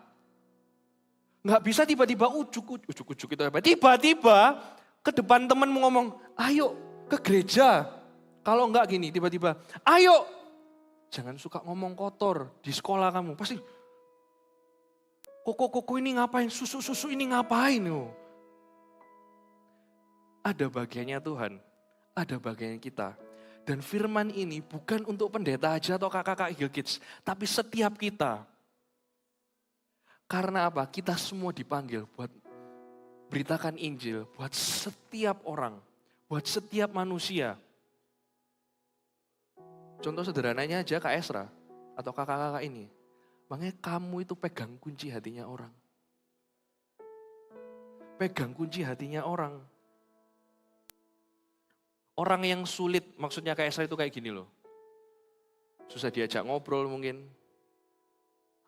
nggak bisa tiba-tiba ujuk-ujuk itu apa. Tiba-tiba ke depan temenmu ngomong, ayo ke gereja. Kalau enggak gini, tiba-tiba, ayo. Jangan suka ngomong kotor di sekolah kamu. Pasti, koko ini ngapain, susu ini ngapain. Ada bagiannya Tuhan, ada bagiannya kita. Dan firman ini bukan untuk pendeta aja atau kakak-kakak Eagle Kids, tapi setiap kita. Karena apa? Kita semua dipanggil buat beritakan Injil, buat setiap orang, buat setiap manusia. Contoh sederhananya aja Kak Esra atau kakak-kakak ini. Makanya kamu itu pegang kunci hatinya orang. Pegang kunci hatinya orang. Orang yang sulit, maksudnya kayak Esra itu kayak gini loh. Susah diajak ngobrol mungkin.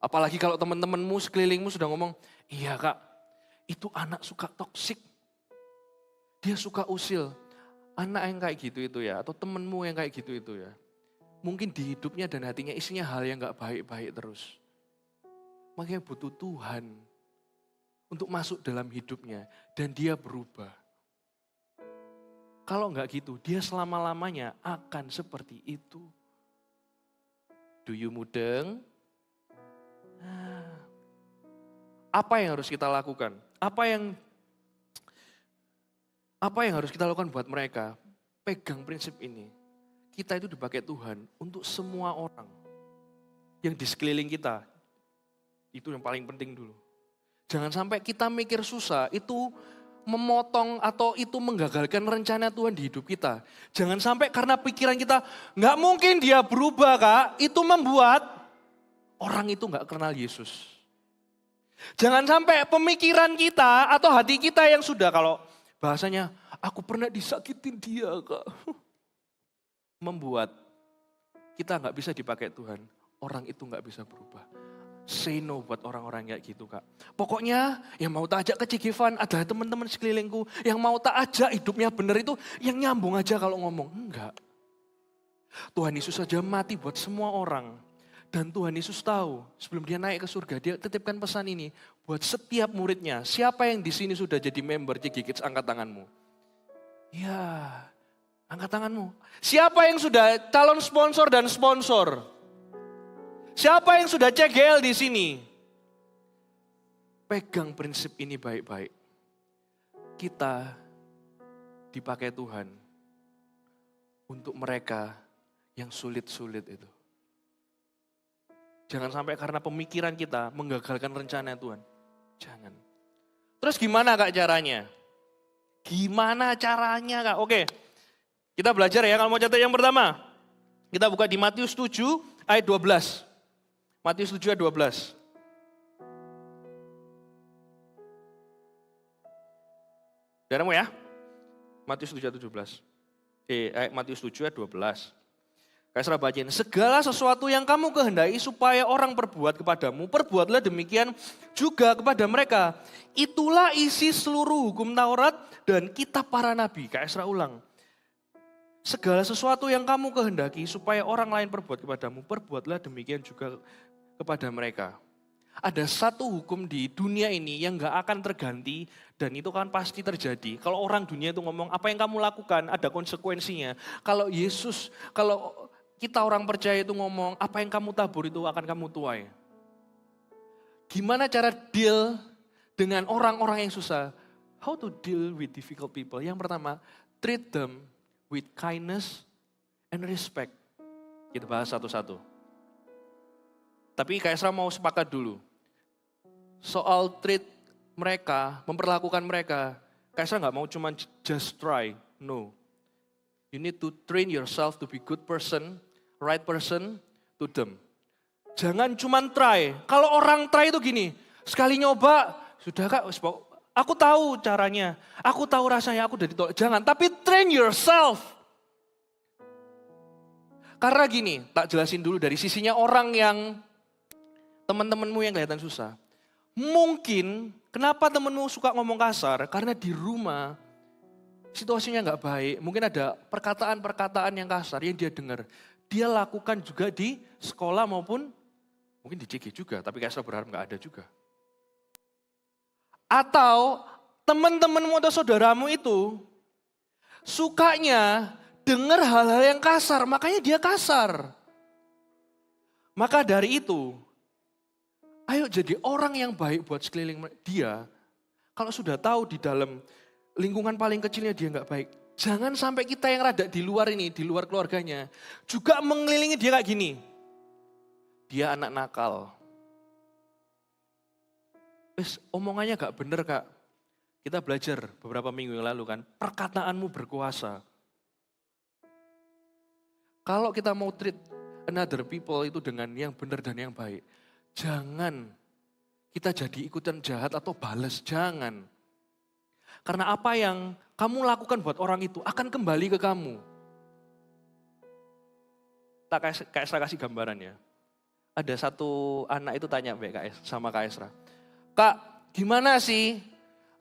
Apalagi kalau teman-temanmu sekelilingmu sudah ngomong, iya kak, itu anak suka toksik. Dia suka usil. Anak yang kayak gitu itu ya, atau temenmu yang kayak gitu itu ya. Mungkin di hidupnya dan hatinya isinya hal yang gak baik-baik terus. Makanya butuh Tuhan untuk masuk dalam hidupnya dan dia berubah. Kalau enggak gitu, dia selama-lamanya akan seperti itu. Do you mudeng? Apa yang harus kita lakukan? Apa yang harus kita lakukan buat mereka? Pegang prinsip ini. Kita itu dipakai Tuhan untuk semua orang yang di sekeliling kita. Itu yang paling penting dulu. Jangan sampai kita mikir susah, itu memotong atau itu menggagalkan rencana Tuhan di hidup kita. Jangan sampai karena pikiran kita, nggak mungkin dia berubah kak, itu membuat orang itu nggak kenal Yesus. Jangan sampai pemikiran kita atau hati kita yang sudah, kalau bahasanya, aku pernah disakitin dia kak. Membuat kita nggak bisa dipakai Tuhan, orang itu nggak bisa berubah. Say no buat orang-orang kayak gitu kak. Pokoknya yang mau tak ajak ke Cigivan adalah teman-teman sekelilingku. Yang mau tak ajak hidupnya benar itu yang nyambung aja kalau ngomong. Enggak. Tuhan Yesus saja mati buat semua orang. Dan Tuhan Yesus tahu sebelum dia naik ke surga, dia titipkan pesan ini buat setiap muridnya. Siapa yang di sini sudah jadi member Cigi Kids, angkat tanganmu. Ya, angkat tanganmu. Siapa yang sudah calon sponsor dan sponsor? Siapa yang sudah CGL di sini? Pegang prinsip ini baik-baik. Kita dipakai Tuhan untuk mereka yang sulit-sulit itu. Jangan sampai karena pemikiran kita menggagalkan rencana Tuhan. Jangan. Terus gimana kak caranya? Gimana caranya kak? Oke, kita belajar ya kalau mau catat yang pertama. Kita buka di Matius 7 ayat 12. Matius 7 ayat 12. Daramu ya? Matius 7 ayat 17. Matius 7 ayat 12. Kayak serah bacain. Segala sesuatu yang kamu kehendaki supaya orang perbuat kepadamu, perbuatlah demikian juga kepada mereka. Itulah isi seluruh hukum Taurat dan kitab para nabi. Kayak serah ulang. Segala sesuatu yang kamu kehendaki supaya orang lain perbuat kepadamu, perbuatlah demikian juga kepada mereka. Ada satu hukum di dunia ini yang gak akan terganti dan itu kan pasti terjadi. Kalau orang dunia itu ngomong apa yang kamu lakukan ada konsekuensinya. Kalau Yesus, kalau kita orang percaya itu ngomong apa yang kamu tabur itu akan kamu tuai. Gimana cara deal dengan orang-orang yang susah? How to deal with difficult people? Yang pertama, treat them with kindness and respect. Kita bahas satu-satu. Tapi Kak Esra mau sepakat dulu. Soal treat mereka, memperlakukan mereka. Kak Esra gak mau cuma just try. No. You need to train yourself to be good person, right person to them. Jangan cuma try. Kalau orang try itu gini, sekali nyoba, sudah kak, aku tahu caranya, aku tahu rasanya, aku udah ditolak. Jangan, tapi train yourself. Karena gini, tak jelasin dulu dari sisinya orang yang teman-temanmu yang kelihatan susah. Mungkin kenapa temanmu suka ngomong kasar? Karena di rumah situasinya nggak baik. Mungkin ada perkataan-perkataan yang kasar yang dia dengar. Dia lakukan juga di sekolah maupun mungkin di CG juga. Tapi Kak Esra berharap nggak ada juga. Atau teman-temanmu atau saudaramu itu sukanya dengar hal-hal yang kasar. Makanya dia kasar. Maka dari itu, ayo jadi orang yang baik buat sekeliling dia. Kalau sudah tahu di dalam lingkungan paling kecilnya dia nggak baik. Jangan sampai kita yang rada di luar ini, di luar keluarganya. Juga mengelilingi dia kayak gini. Dia anak nakal. Omongannya gak bener kak. Kita belajar beberapa minggu yang lalu kan. Perkataanmu berkuasa. Kalau kita mau treat another people itu dengan yang benar dan yang baik. Jangan kita jadi ikutan jahat atau balas, jangan. Karena apa yang kamu lakukan buat orang itu akan kembali ke kamu. Tak Kak Esra kasih gambarannya. Ada satu anak itu tanya sama Kak Esra. Kak, gimana sih?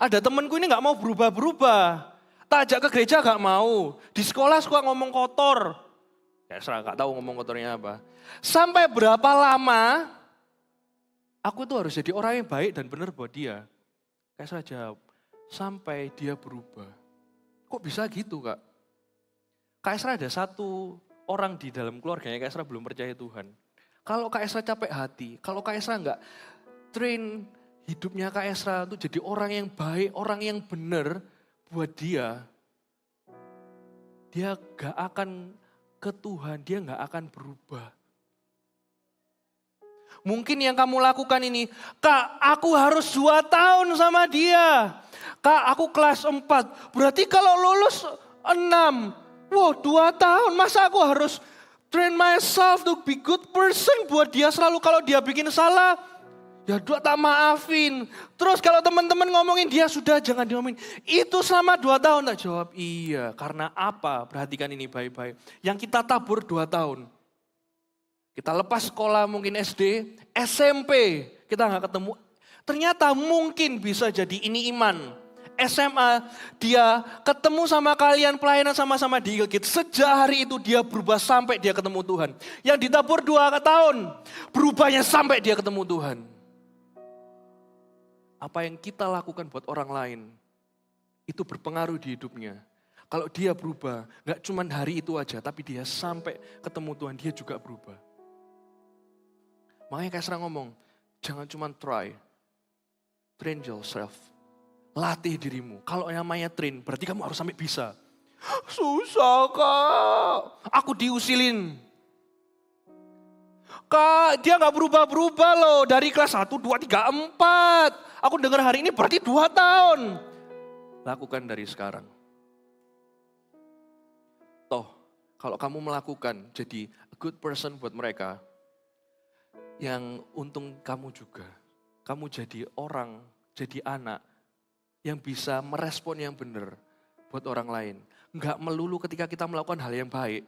Ada temenku ini gak mau berubah-berubah. Tak ajak ke gereja gak mau. Di sekolah suka ngomong kotor. Kak Esra gak tahu ngomong kotornya apa. Sampai berapa lama aku tuh harus jadi orang yang baik dan benar buat dia? Kak Esra jawab, sampai dia berubah. Kok bisa gitu Kak? Kak Esra ada satu orang di dalam keluarganya Kak Esra belum percaya Tuhan. Kalau Kak Esra capek hati, kalau Kak Esra nggak train hidupnya Kak Esra untuk jadi orang yang baik, orang yang benar buat dia nggak akan ke Tuhan, dia nggak akan berubah. Mungkin yang kamu lakukan ini, Kak aku harus 2 tahun sama dia. Kak aku kelas 4, berarti kalau lulus 6. Wow 2 tahun, masa aku harus train myself to be good person buat dia selalu kalau dia bikin salah. Ya tak maafin. Terus kalau teman-teman ngomongin dia sudah jangan diomongin. Itu selama 2 tahun. Tak jawab iya. Karena apa? Perhatikan ini baik-baik. Yang kita tabur 2 tahun. Kita lepas sekolah mungkin SD, SMP. Kita nggak ketemu. Ternyata mungkin bisa jadi ini iman. SMA dia ketemu sama kalian pelayanan sama-sama di Eagle Gate. Sejak hari itu dia berubah sampai dia ketemu Tuhan. Yang ditabur 2 tahun. Berubahnya sampai dia ketemu Tuhan. Apa yang kita lakukan buat orang lain, itu berpengaruh di hidupnya. Kalau dia berubah, gak cuma hari itu aja, tapi dia sampai ketemu Tuhan, dia juga berubah. Makanya Kak Esra ngomong, jangan cuma train yourself. Latih dirimu. Kalau namanya train, berarti kamu harus sampai bisa. Susah Kak, aku diusilin. Kak, dia gak berubah-berubah loh, dari kelas 1, 2, 3, 4. Aku dengar hari ini berarti 2 tahun. Lakukan dari sekarang. Toh, kalau kamu melakukan jadi a good person buat mereka, yang untung kamu juga. Kamu jadi orang, jadi anak yang bisa merespon yang benar buat orang lain. Enggak melulu ketika kita melakukan hal yang baik.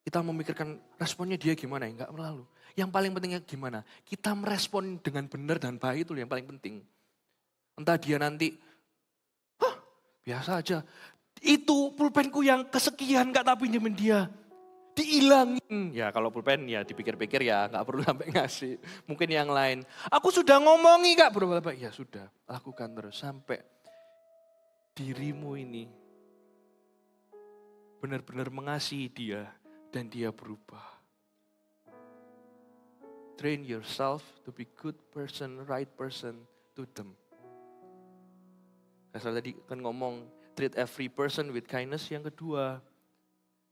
Kita memikirkan responnya dia gimana, enggak melulu. Yang paling pentingnya gimana? Kita merespon dengan benar dan baik itu yang paling penting. Entah dia nanti, biasa aja. Itu pulpenku yang kesekian Kak tak pinjemin dia. Diilangin. Ya kalau pulpen ya dipikir-pikir ya nggak perlu sampai ngasih. Mungkin yang lain. Aku sudah ngomongi Kak berapa-berapa. Ya sudah lakukan terus sampai dirimu ini benar-benar mengasihi dia dan dia berubah. Train yourself to be good person, right person to them. Saya tadi kan ngomong treat every person with kindness. Yang kedua,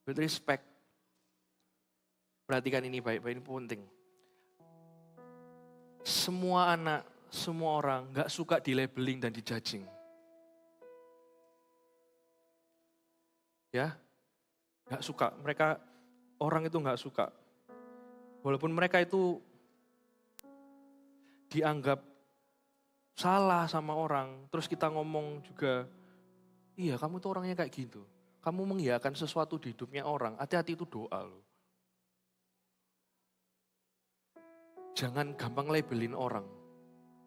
with respect. Perhatikan ini baik-baik, ini penting. Semua anak, semua orang gak suka di labeling dan di judging. Ya, gak suka. Mereka, orang itu gak suka. Walaupun mereka itu dianggap salah sama orang, terus kita ngomong juga, iya kamu tuh orangnya kayak gitu. Kamu mengiyakan sesuatu di hidupnya orang, hati-hati itu doa loh. Jangan gampang labelin orang.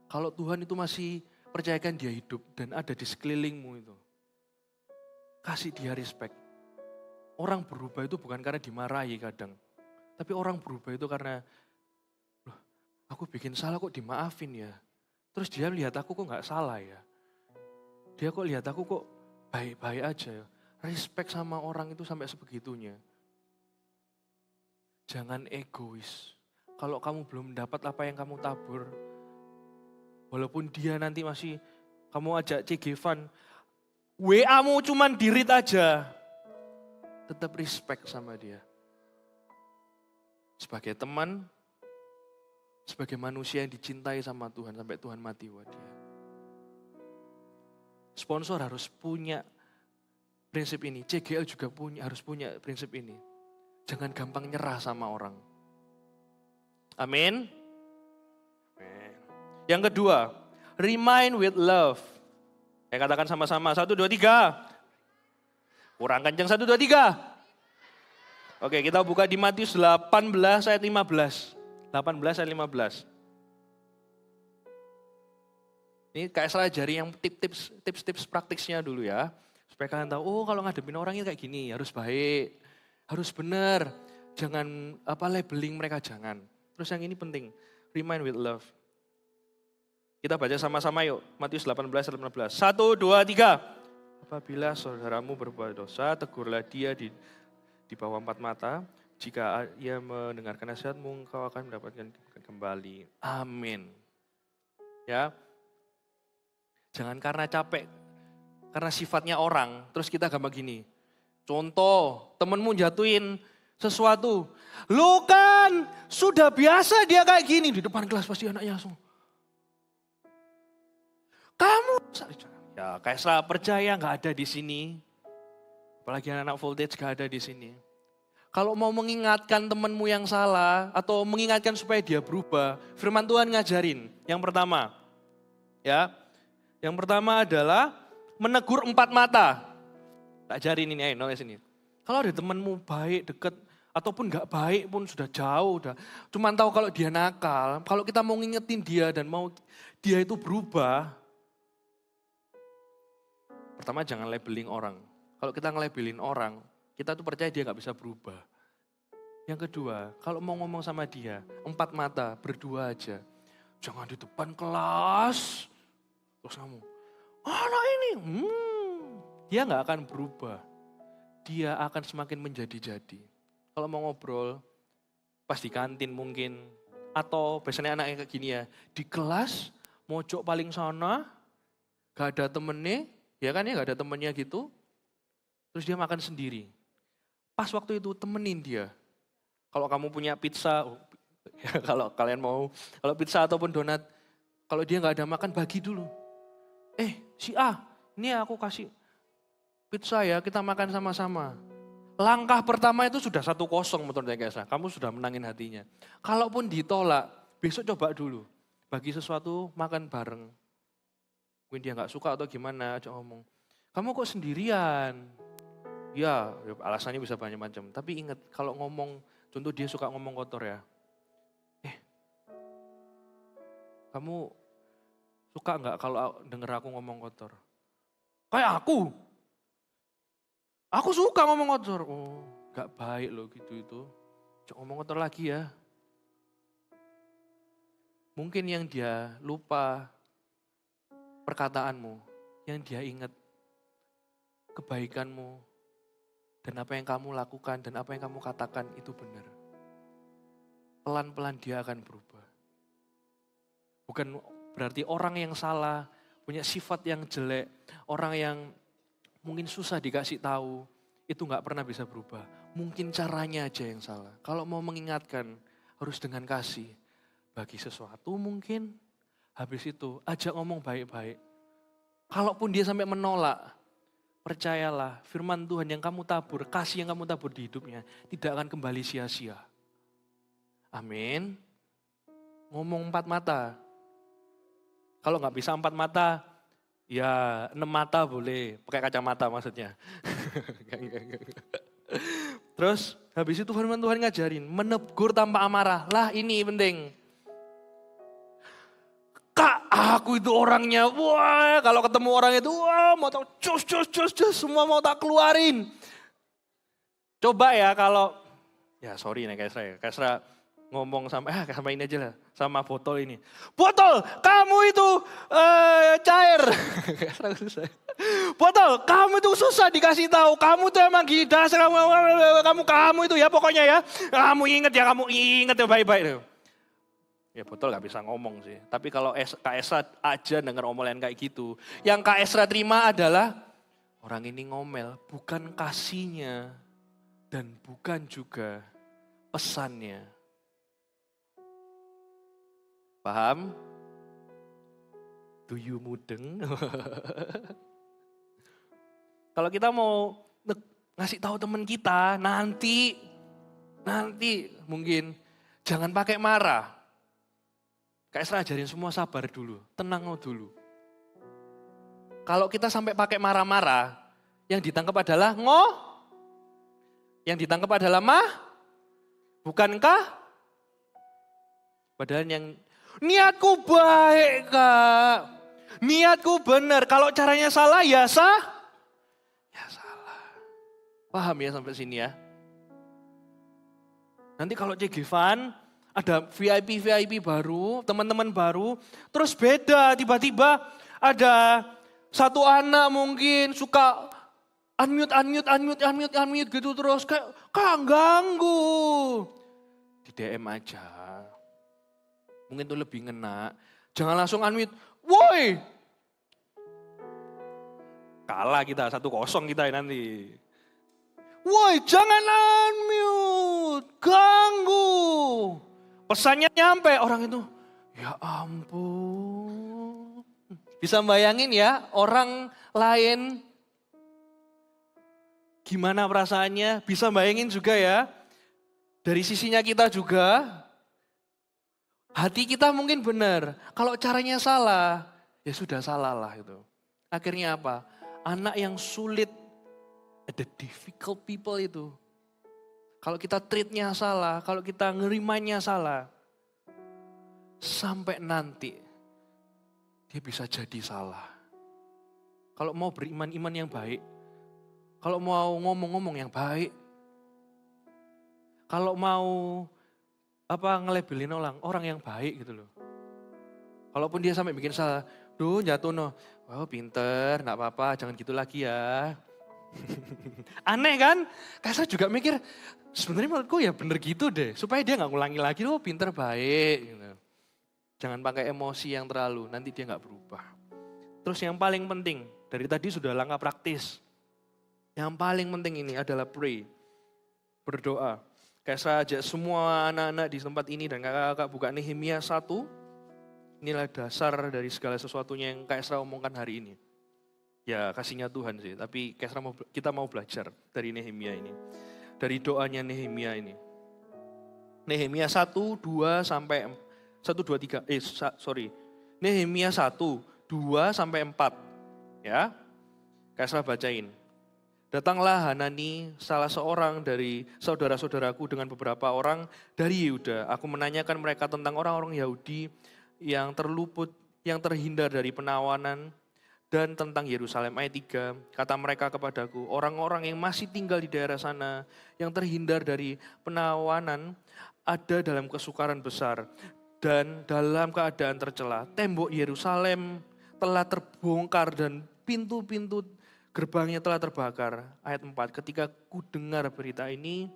Kalau Tuhan itu masih percayakan dia hidup dan ada di sekelilingmu itu. Kasih dia respect. Orang berubah itu bukan karena dimarahi kadang. Tapi orang berubah itu karena, loh aku bikin salah kok dimaafin ya. Terus dia lihat aku kok gak salah ya. Dia kok lihat aku kok baik-baik aja ya. Respect sama orang itu sampai sebegitunya. Jangan egois. Kalau kamu belum dapat apa yang kamu tabur, walaupun dia nanti masih, kamu ajak CG Fun, WA-mu cuman di-read aja, tetap respect sama dia. Sebagai teman, sebagai manusia yang dicintai sama Tuhan, sampai Tuhan mati buat dia. Sponsor harus punya prinsip ini, CGL juga harus punya prinsip ini. Jangan gampang nyerah sama orang. Amin. Yang kedua, remind with love. Saya katakan sama-sama, 1, 2, 3. Kurang kenceng, 1, 2, 3. Oke, kita buka di Matius 18 ayat 15. 18 ayat 15. Ini Kak Esra ajari yang tips-tips praktisnya dulu ya. Supaya kalian tahu, oh kalau ngadepin orang ini kayak gini, harus baik, harus benar. Jangan labeling mereka, jangan. Terus yang ini penting, remind with love. Kita baca sama-sama yuk, Matius 18 ayat 15. 1, 2, 3. Apabila saudaramu berbuat dosa, tegurlah dia di bawah 4 mata. Jika ia mendengarkan nasihatmu, engkau akan mendapatkan kembali. Amin. Ya. Jangan karena capek, karena sifatnya orang, terus kita gampang gini. Contoh, temenmu jatuhin sesuatu. Lu kan sudah biasa dia kayak gini. Di depan kelas pasti anaknya langsung. Kamu, ya kayak Esra percaya gak ada di sini. Apalagi anak voltage gak ada di sini. Kalau mau mengingatkan temenmu yang salah, atau mengingatkan supaya dia berubah, firman Tuhan ngajarin. Yang pertama, ya. Yang pertama adalah menegur 4 mata. Tak ajarin ini, ayo nulis ini. Kalau ada temanmu baik, deket, ataupun gak baik pun sudah jauh. Cuman tahu kalau dia nakal, kalau kita mau ngingetin dia dan mau dia itu berubah. Pertama jangan labeling orang. Kalau kita nge-labelin orang, kita tuh percaya dia gak bisa berubah. Yang kedua, kalau mau ngomong sama dia, 4 mata, berdua aja. Jangan di depan kelas. Terus kamu, anak ini, dia gak akan berubah. Dia akan semakin menjadi-jadi. Kalau mau ngobrol, pas di kantin mungkin. Atau biasanya anaknya kayak gini ya, di kelas, mojok paling sana, gak ada temennya, ya kan ya gak ada temennya gitu. Terus dia makan sendiri. Pas waktu itu temenin dia. Kalau kamu punya pizza, kalau kalian mau, kalau pizza ataupun donat, kalau dia gak ada makan, bagi dulu. Si A, ini aku kasih pizza ya, kita makan sama-sama. Langkah pertama itu sudah 1-0 menurut saya guys. Kamu sudah menangin hatinya. Kalaupun ditolak, besok coba dulu. Bagi sesuatu, makan bareng. Mungkin dia gak suka atau gimana, aja ngomong. Kamu kok sendirian? Ya, alasannya bisa banyak macam. Tapi ingat, kalau ngomong, contoh dia suka ngomong kotor ya. Kamu suka nggak kalau denger aku ngomong kotor? Kayak aku. Aku suka ngomong kotor. Oh, nggak baik loh gitu itu. Jangan ngomong kotor lagi ya. Mungkin yang dia lupa perkataanmu, yang dia ingat kebaikanmu, dan apa yang kamu lakukan, dan apa yang kamu katakan itu benar. Pelan-pelan dia akan berubah. Bukan berarti orang yang salah, punya sifat yang jelek, orang yang mungkin susah dikasih tahu, itu gak pernah bisa berubah. Mungkin caranya aja yang salah. Kalau mau mengingatkan, harus dengan kasih. Bagi sesuatu mungkin, habis itu ajak ngomong baik-baik. Kalaupun dia sampai menolak, percayalah firman Tuhan yang kamu tabur, kasih yang kamu tabur di hidupnya, tidak akan kembali sia-sia. Amin. Ngomong 4 mata. Kalau nggak bisa 4 mata, ya 6 mata boleh. Pakai kacamata maksudnya. Terus habis itu firman Tuhan ngajarin, menegur tanpa amarah. Lah ini penting. Kak, aku itu orangnya, wah kalau ketemu orang itu, wah mau tak cus, semua mau tak keluarin. Coba ya kalau, ya sorry nih Kak Esra ngomong sama ini aja lah, sama botol ini. Botol, kamu itu cair. Botol, kamu itu susah dikasih tahu. Kamu tuh emang gini dasar, kamu itu ya pokoknya ya. Kamu inget ya baik-baik. Ya botol gak bisa ngomong sih. Tapi kalau Kak Esra aja denger omelan kayak gitu. Yang Kak Esra terima adalah, orang ini ngomel bukan kasihnya dan bukan juga pesannya. Paham? Do you mudeng? Kalau kita mau ngasih tahu teman kita, nanti mungkin jangan pakai marah. Kak Esra ajarin semua sabar dulu, tenang dulu. Kalau kita sampai pakai marah-marah, yang ditangkap adalah yang ditangkap adalah bukankah? Padahal yang niatku baik Kak, niatku benar. Kalau caranya salah ya salah. Paham ya sampai sini ya? Nanti kalau CG Fun, ada VIP baru, teman-teman baru, terus beda tiba-tiba ada satu anak mungkin suka unmute gitu terus kayak ganggu. Di DM aja. Mungkin itu lebih ngena. Jangan langsung unmute. Woi! Kalah kita 1-0 kita nanti. Woi, jangan unmute. Ganggu. Pesannya nyampe orang itu. Ya ampun. Bisa bayangin ya orang lain gimana perasaannya? Bisa bayangin juga ya. Dari sisinya kita juga. Hati kita mungkin benar. Kalau caranya salah, ya sudah salah lah itu. Akhirnya apa? Anak yang sulit, the difficult people itu. Kalau kita treatnya salah, kalau kita ngerimanya salah. Sampai nanti dia bisa jadi salah. Kalau mau beriman-iman yang baik, kalau mau ngomong-ngomong yang baik, kalau mau ngelabelin orang yang baik gitu loh. Kalaupun dia sampai bikin salah, jatuh no, wow pinter, gak apa-apa, jangan gitu lagi ya. Aneh kan? Kayak saya juga mikir, sebenarnya menurutku ya bener gitu deh, supaya dia gak ngulangi lagi, pinter baik. Gitu. Jangan pakai emosi yang terlalu, nanti dia gak berubah. Terus yang paling penting, dari tadi sudah langkah praktis. Yang paling penting ini adalah pray, berdoa. Kayak saya ajak semua anak-anak di tempat ini dan kakak-kakak buka Nehemia 1. Inilah dasar dari segala sesuatunya yang Kak Esra omongkan hari ini. Ya kasihnya Tuhan sih, tapi Kak Esra kita mau belajar dari Nehemia ini. Dari doanya Nehemia ini. Nehemia 1, 2, sampai 1, 2, 3, Nehemia 1, 2, sampai 4. Ya, Kak Esra bacain. Datanglah Hanani, salah seorang dari saudara-saudaraku dengan beberapa orang dari Yehuda. Aku menanyakan mereka tentang orang-orang Yahudi yang terluput, yang terhindar dari penawanan, dan tentang Yerusalem. Ayat 3, kata mereka kepadaku, orang-orang yang masih tinggal di daerah sana, yang terhindar dari penawanan, ada dalam kesukaran besar dan dalam keadaan tercela. Tembok Yerusalem telah terbongkar dan pintu-pintu gerbangnya telah terbakar. Ayat 4, ketika ku dengar berita ini,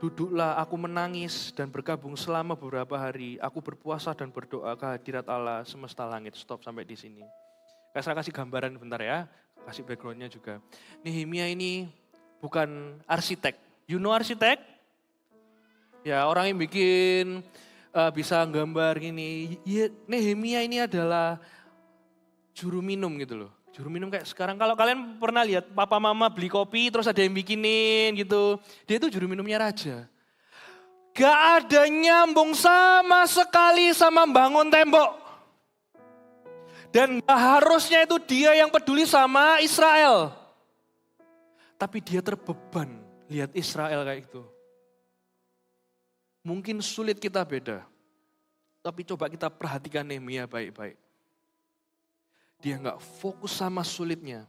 duduklah aku menangis dan berkabung selama beberapa hari. Aku berpuasa dan berdoa ke hadirat Allah semesta langit. Stop sampai di sini. Saya kasih gambaran bentar ya, kasih backgroundnya juga. Nehemia ini bukan arsitek. You know arsitek? Ya orang yang bikin bisa gambar gini. Ya, Nehemia ini adalah juru minum gitu loh. Juru minum kayak sekarang, kalau kalian pernah lihat papa mama beli kopi terus ada yang bikinin gitu. Dia itu juru minumnya raja. Gak ada nyambung sama sekali sama bangun tembok. Dan gak harusnya itu dia yang peduli sama Israel. Tapi dia terbeban lihat Israel kayak itu. Mungkin sulit kita beda. Tapi coba kita perhatikan Nehemia baik-baik. Dia nggak fokus sama sulitnya.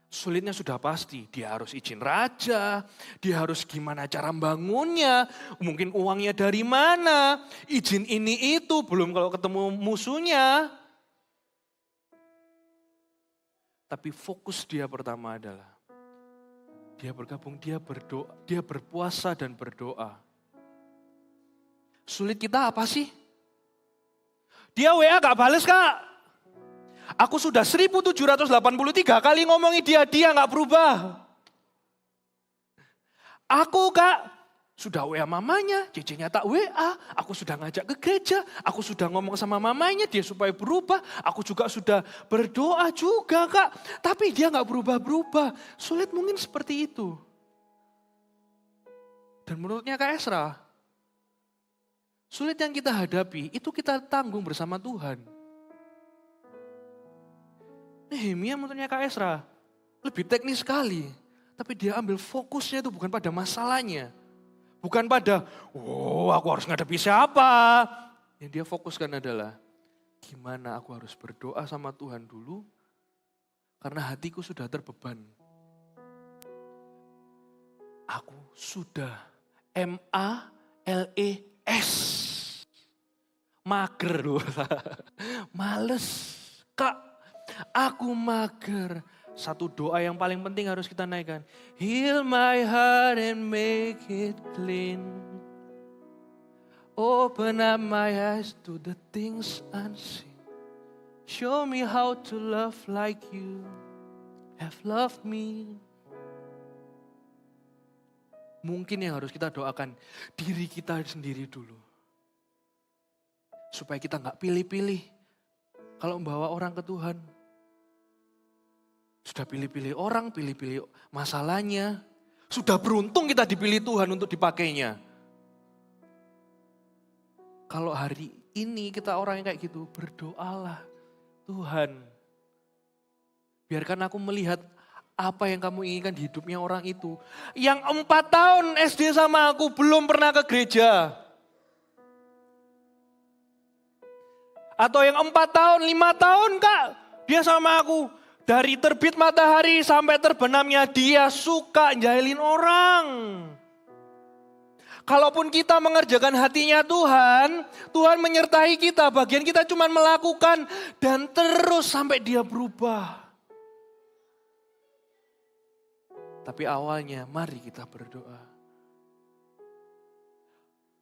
Sulitnya sudah pasti, dia harus izin raja, dia harus gimana cara bangunnya, mungkin uangnya dari mana, izin ini itu, belum kalau ketemu musuhnya. Tapi fokus dia pertama adalah, dia bergabung, dia berdoa, dia berpuasa dan berdoa. Sulit kita apa sih? Dia WA gak bales Kak. Aku sudah 1783 kali ngomongin dia gak berubah. Aku Kak, sudah WA mamanya, cecenya tak WA. Aku sudah ngajak ke gereja, aku sudah ngomong sama mamanya dia supaya berubah. Aku juga sudah berdoa juga Kak, tapi dia gak berubah-berubah. Sulit mungkin seperti itu. Dan menurutnya Kak Esra, sulit yang kita hadapi itu kita tanggung bersama Tuhan. Nehemia menurutnya Kak Esra lebih teknis sekali. Tapi dia ambil fokusnya itu bukan pada masalahnya. Bukan pada, aku harus ngadepi siapa. Yang dia fokuskan adalah, gimana aku harus berdoa sama Tuhan dulu. Karena hatiku sudah terbeban. Aku sudah MALES. Mager loh. Males. Kak, aku mager. Satu doa yang paling penting harus kita naikkan. Heal my heart and make it clean. Open up my eyes to the things unseen. Show me how to love like you have loved me. Mungkin yang harus kita doakan diri kita sendiri dulu. Supaya kita nggak pilih-pilih kalau membawa orang ke Tuhan. Sudah pilih-pilih orang, pilih-pilih masalahnya. Sudah beruntung kita dipilih Tuhan untuk dipakainya. Kalau hari ini kita orang yang kayak gitu, berdoalah. Tuhan, biarkan aku melihat apa yang kamu inginkan di hidupnya orang itu. Yang 4 tahun SD sama aku belum pernah ke gereja. Atau yang 4 tahun, 5 tahun Kak, dia sama aku. Dari terbit matahari sampai terbenamnya dia suka jahilin orang. Kalaupun kita mengerjakan hatinya Tuhan, Tuhan menyertai kita. Bagian kita cuma melakukan dan terus sampai dia berubah. Tapi awalnya mari kita berdoa.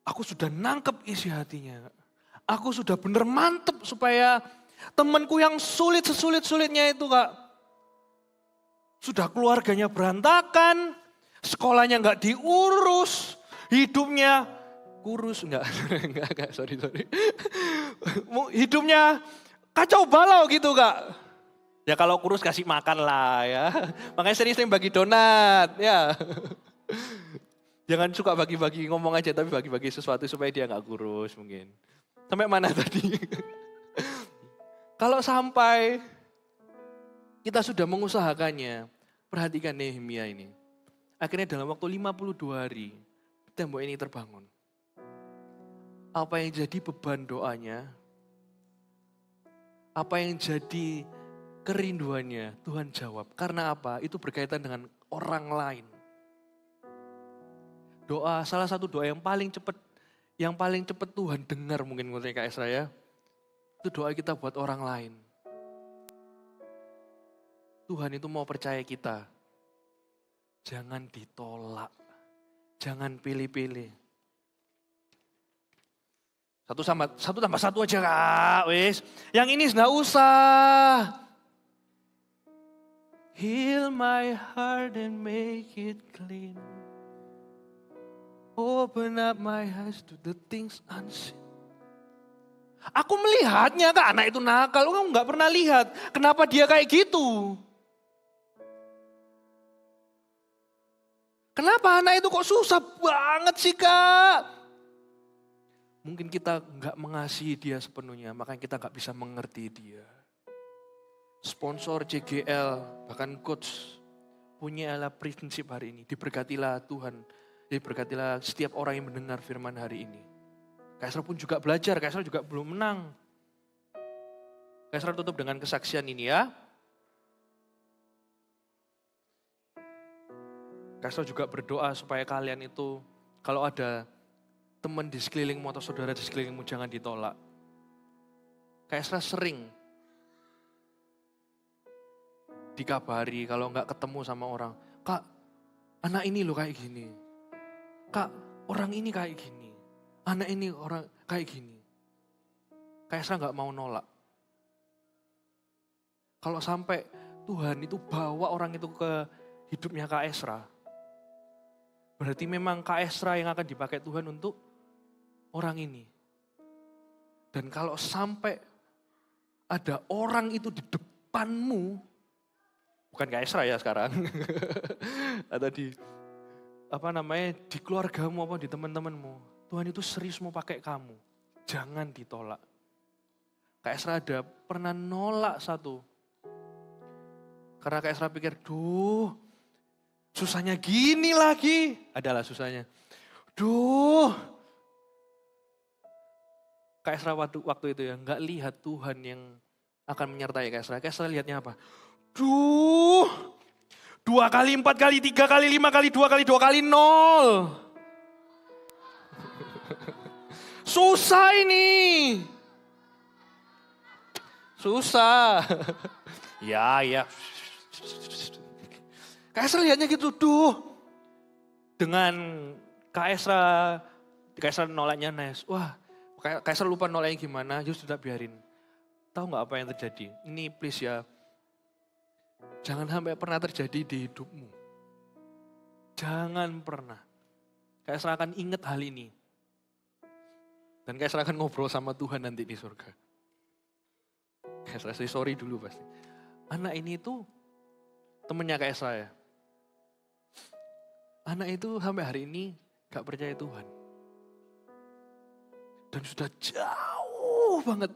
Aku sudah nangkep isi hatinya. Aku sudah bener mantep supaya temanku yang sesulit-sulitnya itu Kak. Sudah keluarganya berantakan, sekolahnya nggak diurus, hidupnya kurus, enggak, sorry. Hidupnya kacau balau gitu Kak. Ya kalau kurus kasih makan lah ya. Makanya sering-sering bagi donat ya. Jangan suka bagi-bagi ngomong aja tapi bagi-bagi sesuatu supaya dia nggak kurus mungkin. Sampai mana tadi? Kalau sampai kita sudah mengusahakannya, perhatikan Nehemia ini. Akhirnya dalam waktu 52 hari, tembok ini terbangun. Apa yang jadi beban doanya, apa yang jadi kerinduannya, Tuhan jawab. Karena apa? Itu berkaitan dengan orang lain. Doa, salah satu doa yang paling cepat Tuhan dengar mungkin menurut Kak Esra ya. Itu doa kita buat orang lain. Tuhan itu mau percaya kita. Jangan ditolak. Jangan pilih-pilih. Satu tambah satu aja Kak. Wis. Yang ini enggak usah. Heal my heart and make it clean. Open up my eyes to the things unseen. Aku melihatnya Kak, anak itu nakal. Kamu gak pernah lihat. Kenapa dia kayak gitu? Kenapa anak itu kok susah banget sih Kak? Mungkin kita gak mengasihi dia sepenuhnya, makanya kita gak bisa mengerti dia. Sponsor CGL, bahkan coach, punya prinsip hari ini. Diberkatilah Tuhan, diberkatilah setiap orang yang mendengar firman hari ini. Kaisar pun juga belajar, Kaisar juga belum menang. Kaisar tutup dengan kesaksian ini ya. Kaisar juga berdoa supaya kalian itu, kalau ada teman di sekelilingmu atau saudara di sekelilingmu jangan ditolak. Kaisar sering dikabari kalau nggak ketemu sama orang. Kak, anak ini loh kayak gini. Kak, orang ini kayak gini. Anak ini orang kayak gini. Kaisar nggak mau nolak. Kalau sampai Tuhan itu bawa orang itu ke hidupnya Kak Esra, berarti memang Kak Esra yang akan dipakai Tuhan untuk orang ini. Dan kalau sampai ada orang itu di depanmu, bukan Kak Esra ya sekarang, atau di di keluargamu apa di teman-temanmu, Tuhan itu serius mau pakai kamu. Jangan ditolak. Kak Esra ada pernah nolak satu Karena Kak Esra pikir, duh susahnya gini lagi. Adalah susahnya. Duh. Kak Esra waktu itu ya nggak lihat Tuhan yang akan menyertai Kak Esra. Kak Esra lihatnya apa? Duh. 2 kali, 4 kali, 3 kali, 5 kali, 2 kali, 2 kali, 0. Susah ini. Susah. Ya. Kak Esra lihatnya gitu, duh. Dengan Kak Esra nolaknya Nes. Wah, Kak Esra lupa nolaknya gimana, ya sudah biarin. Tahu nggak apa yang terjadi? Ini please ya, jangan sampai pernah terjadi di hidupmu. Jangan pernah. Kak Esra akan ingat hal ini. Dan Kak Esra akan ngobrol sama Tuhan nanti di surga. Kak Esra sorry dulu pasti. Anak ini tuh temennya Kak Esra ya. Anak itu sampai hari ini gak percaya Tuhan. Dan sudah jauh banget.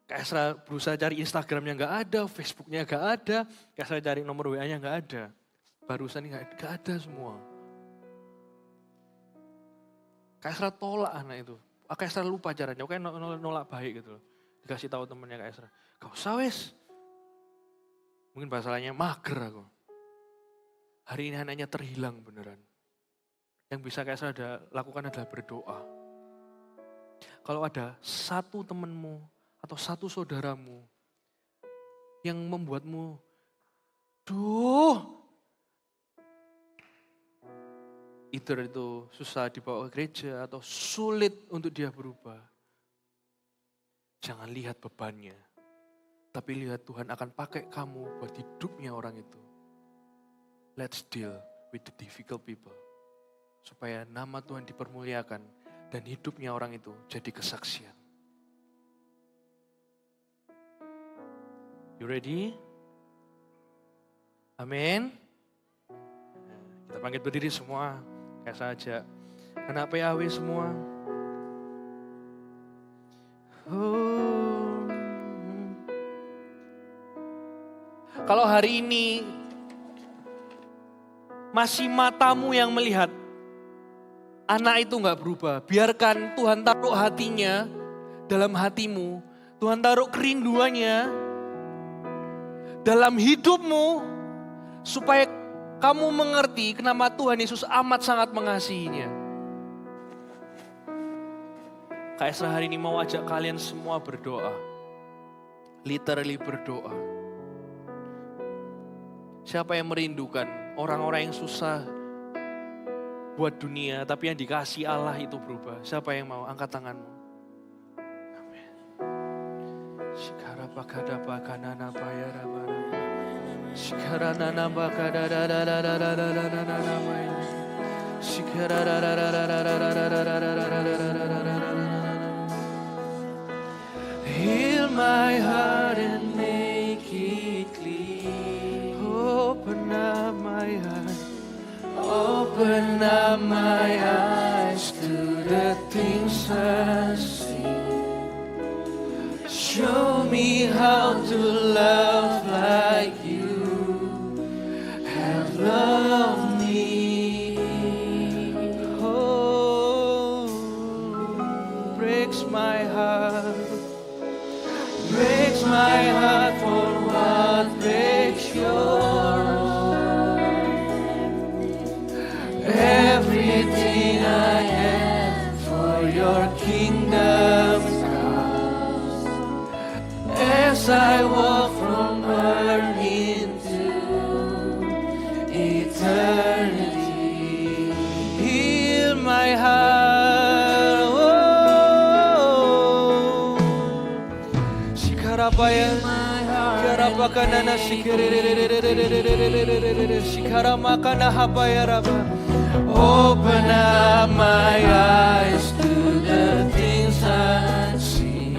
Kak Esra berusaha cari Instagramnya gak ada, Facebooknya gak ada. Kak Esra cari nomor WA-nya gak ada. Barusan ini gak ada semua. Kak Esra tolak anak itu. Kak Esra lupa caranya, oke nolak baik gitu loh. Dikasih tahu temennya Kak Esra. Gak usah wes. Mungkin bahasanya mager aku. Hari ini anaknya terhilang beneran. Yang bisa Kak Esra lakukan adalah berdoa. Kalau ada satu temanmu atau satu saudaramu yang membuatmu, itu susah dibawa ke gereja atau sulit untuk dia berubah. Jangan lihat bebannya, tapi lihat Tuhan akan pakai kamu buat hidupnya orang itu. Let's deal with the difficult people. Supaya nama Tuhan dipermuliakan dan hidupnya orang itu jadi kesaksian. You ready? Amin. Kita bangkit berdiri semua. Kayak saja. Anak PAW semua. Kalau hari ini masih matamu yang melihat, anak itu gak berubah. Biarkan Tuhan taruh hatinya dalam hatimu. Tuhan taruh kerinduannya dalam hidupmu. Supaya kamu mengerti kenapa Tuhan Yesus amat sangat mengasihinya. Kak Esra hari ini mau ajak kalian semua berdoa. Literally berdoa. Siapa yang merindukan orang-orang yang susah buat dunia, tapi yang dikasih Allah itu berubah. Siapa yang mau? Angkat tanganmu. Amin. Heal my heart and make it clean. Open up my heart. Open up my eyes to the things I see. Show me how to love like you have loved me. Oh, breaks my heart. Breaks my heart for what breaks yours. Everything I am for your kingdom's cause. As I walk from earth into eternity, heal my heart. Oh, Shikarabaya, Karabakanana, Shikaramakana Habayaraba. Open up my eyes to the things I see.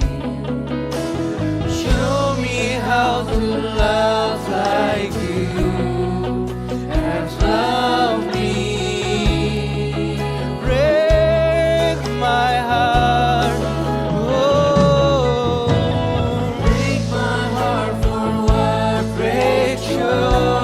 Show me how to love like you has loved me. Break my heart. Oh, break my heart for what breaks yours.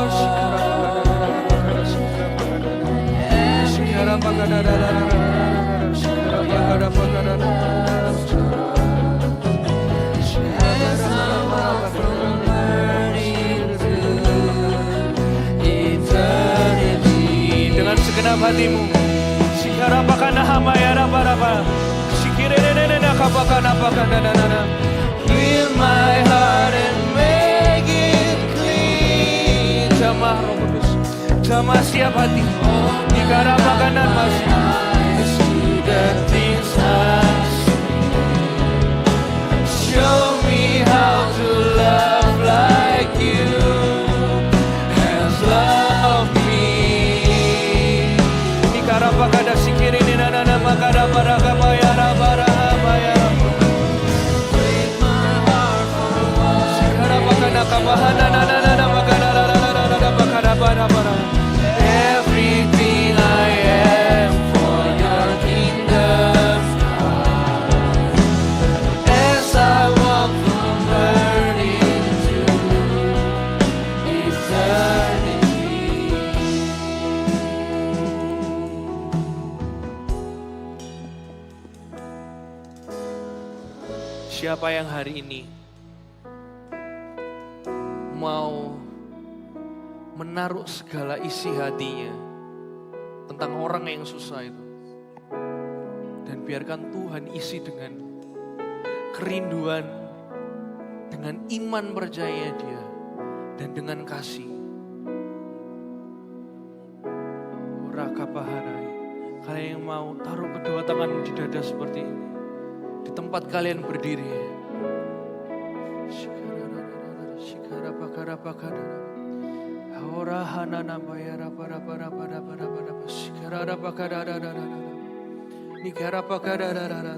dalam hatimu. Sikarapakana hamaya raba-raba. Sikirerererena kapakana. Fill my heart and make it clean. Jamah Roh Kudus, jamah siap hati. Sikarapakana masih. The things I show me how to love like you has loved me. Nikarapakada sikirini nana makada baraka bayara barabaya. Break my heart for what. Sikarapakada kabahana nana makada bakada barabara. Everything I am for your kingdom. As I walk from burning to eternity. Siapa yang hari ini mau menaruh segala isi hatinya tentang orang yang susah itu, dan biarkan Tuhan isi dengan kerinduan, dengan iman percaya dia, dan dengan kasih. Rakapaharai, kalian yang mau taruh kedua tanganmu di dada seperti ini, di tempat kalian berdiri.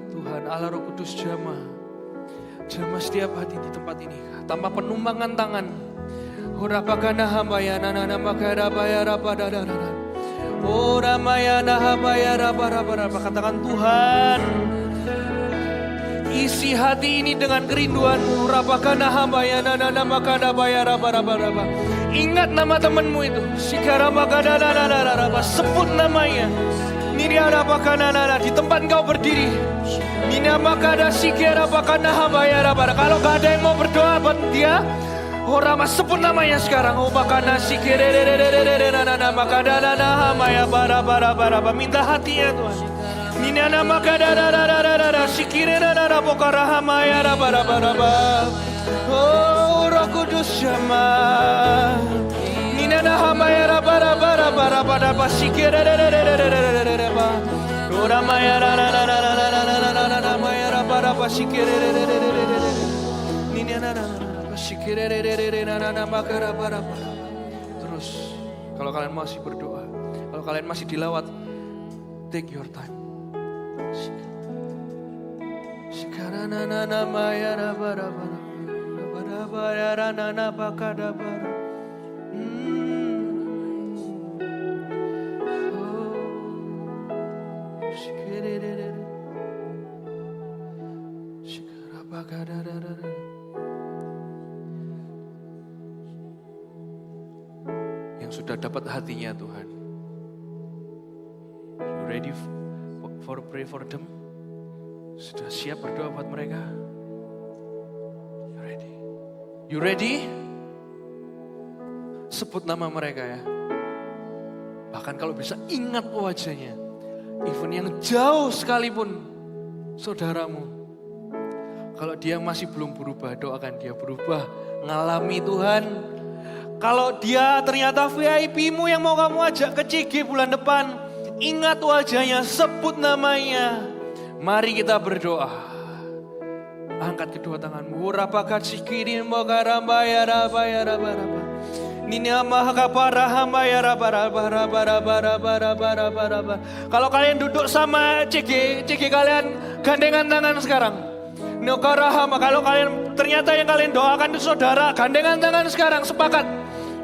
Tuhan Allah Roh Kudus jamah setiap hati di tempat ini tanpa penumpangan tangan. Katakan Tuhan, isi hati ini dengan kerinduanmu. Ingat nama temanmu itu. Sebut namanya. Di tempat engkau berdiri. Kalau gak ada yang mau berdoa buat dia, sebut namanya sekarang. Minta hatinya Tuhan. Nina oh Roh Kudus jamah. Nina hamaya bara sikir. Ora maya bara sikir. Nina sikir. Terus kalau kalian masih berdoa, kalau kalian masih dilawat, take your time. Sikarana maya bara nana bakada bara. Yang sudah dapat hatinya Tuhan. You ready for pray for them? Sudah siap berdoa buat mereka? You ready? You ready? Sebut nama mereka ya. Bahkan kalau bisa ingat wajahnya. Even yang jauh sekalipun saudaramu. Kalau dia masih belum berubah, doakan dia berubah. Ngalami Tuhan. Kalau dia ternyata VIP-mu yang mau kamu ajak ke CG bulan depan, ingat wajahnya, sebut namanya. Mari kita berdoa. Angkat kedua tanganmu. Rapakat sikirin mogaramba ya raba ya raba raba. Nina mahakapara hamba ya raba raba raba raba raba raba raba raba. Kalau kalian duduk sama CG kalian gandengan tangan sekarang. Nokarahama, kalau kalian ternyata yang kalian doakan itu saudara, gandengan tangan sekarang, sepakat.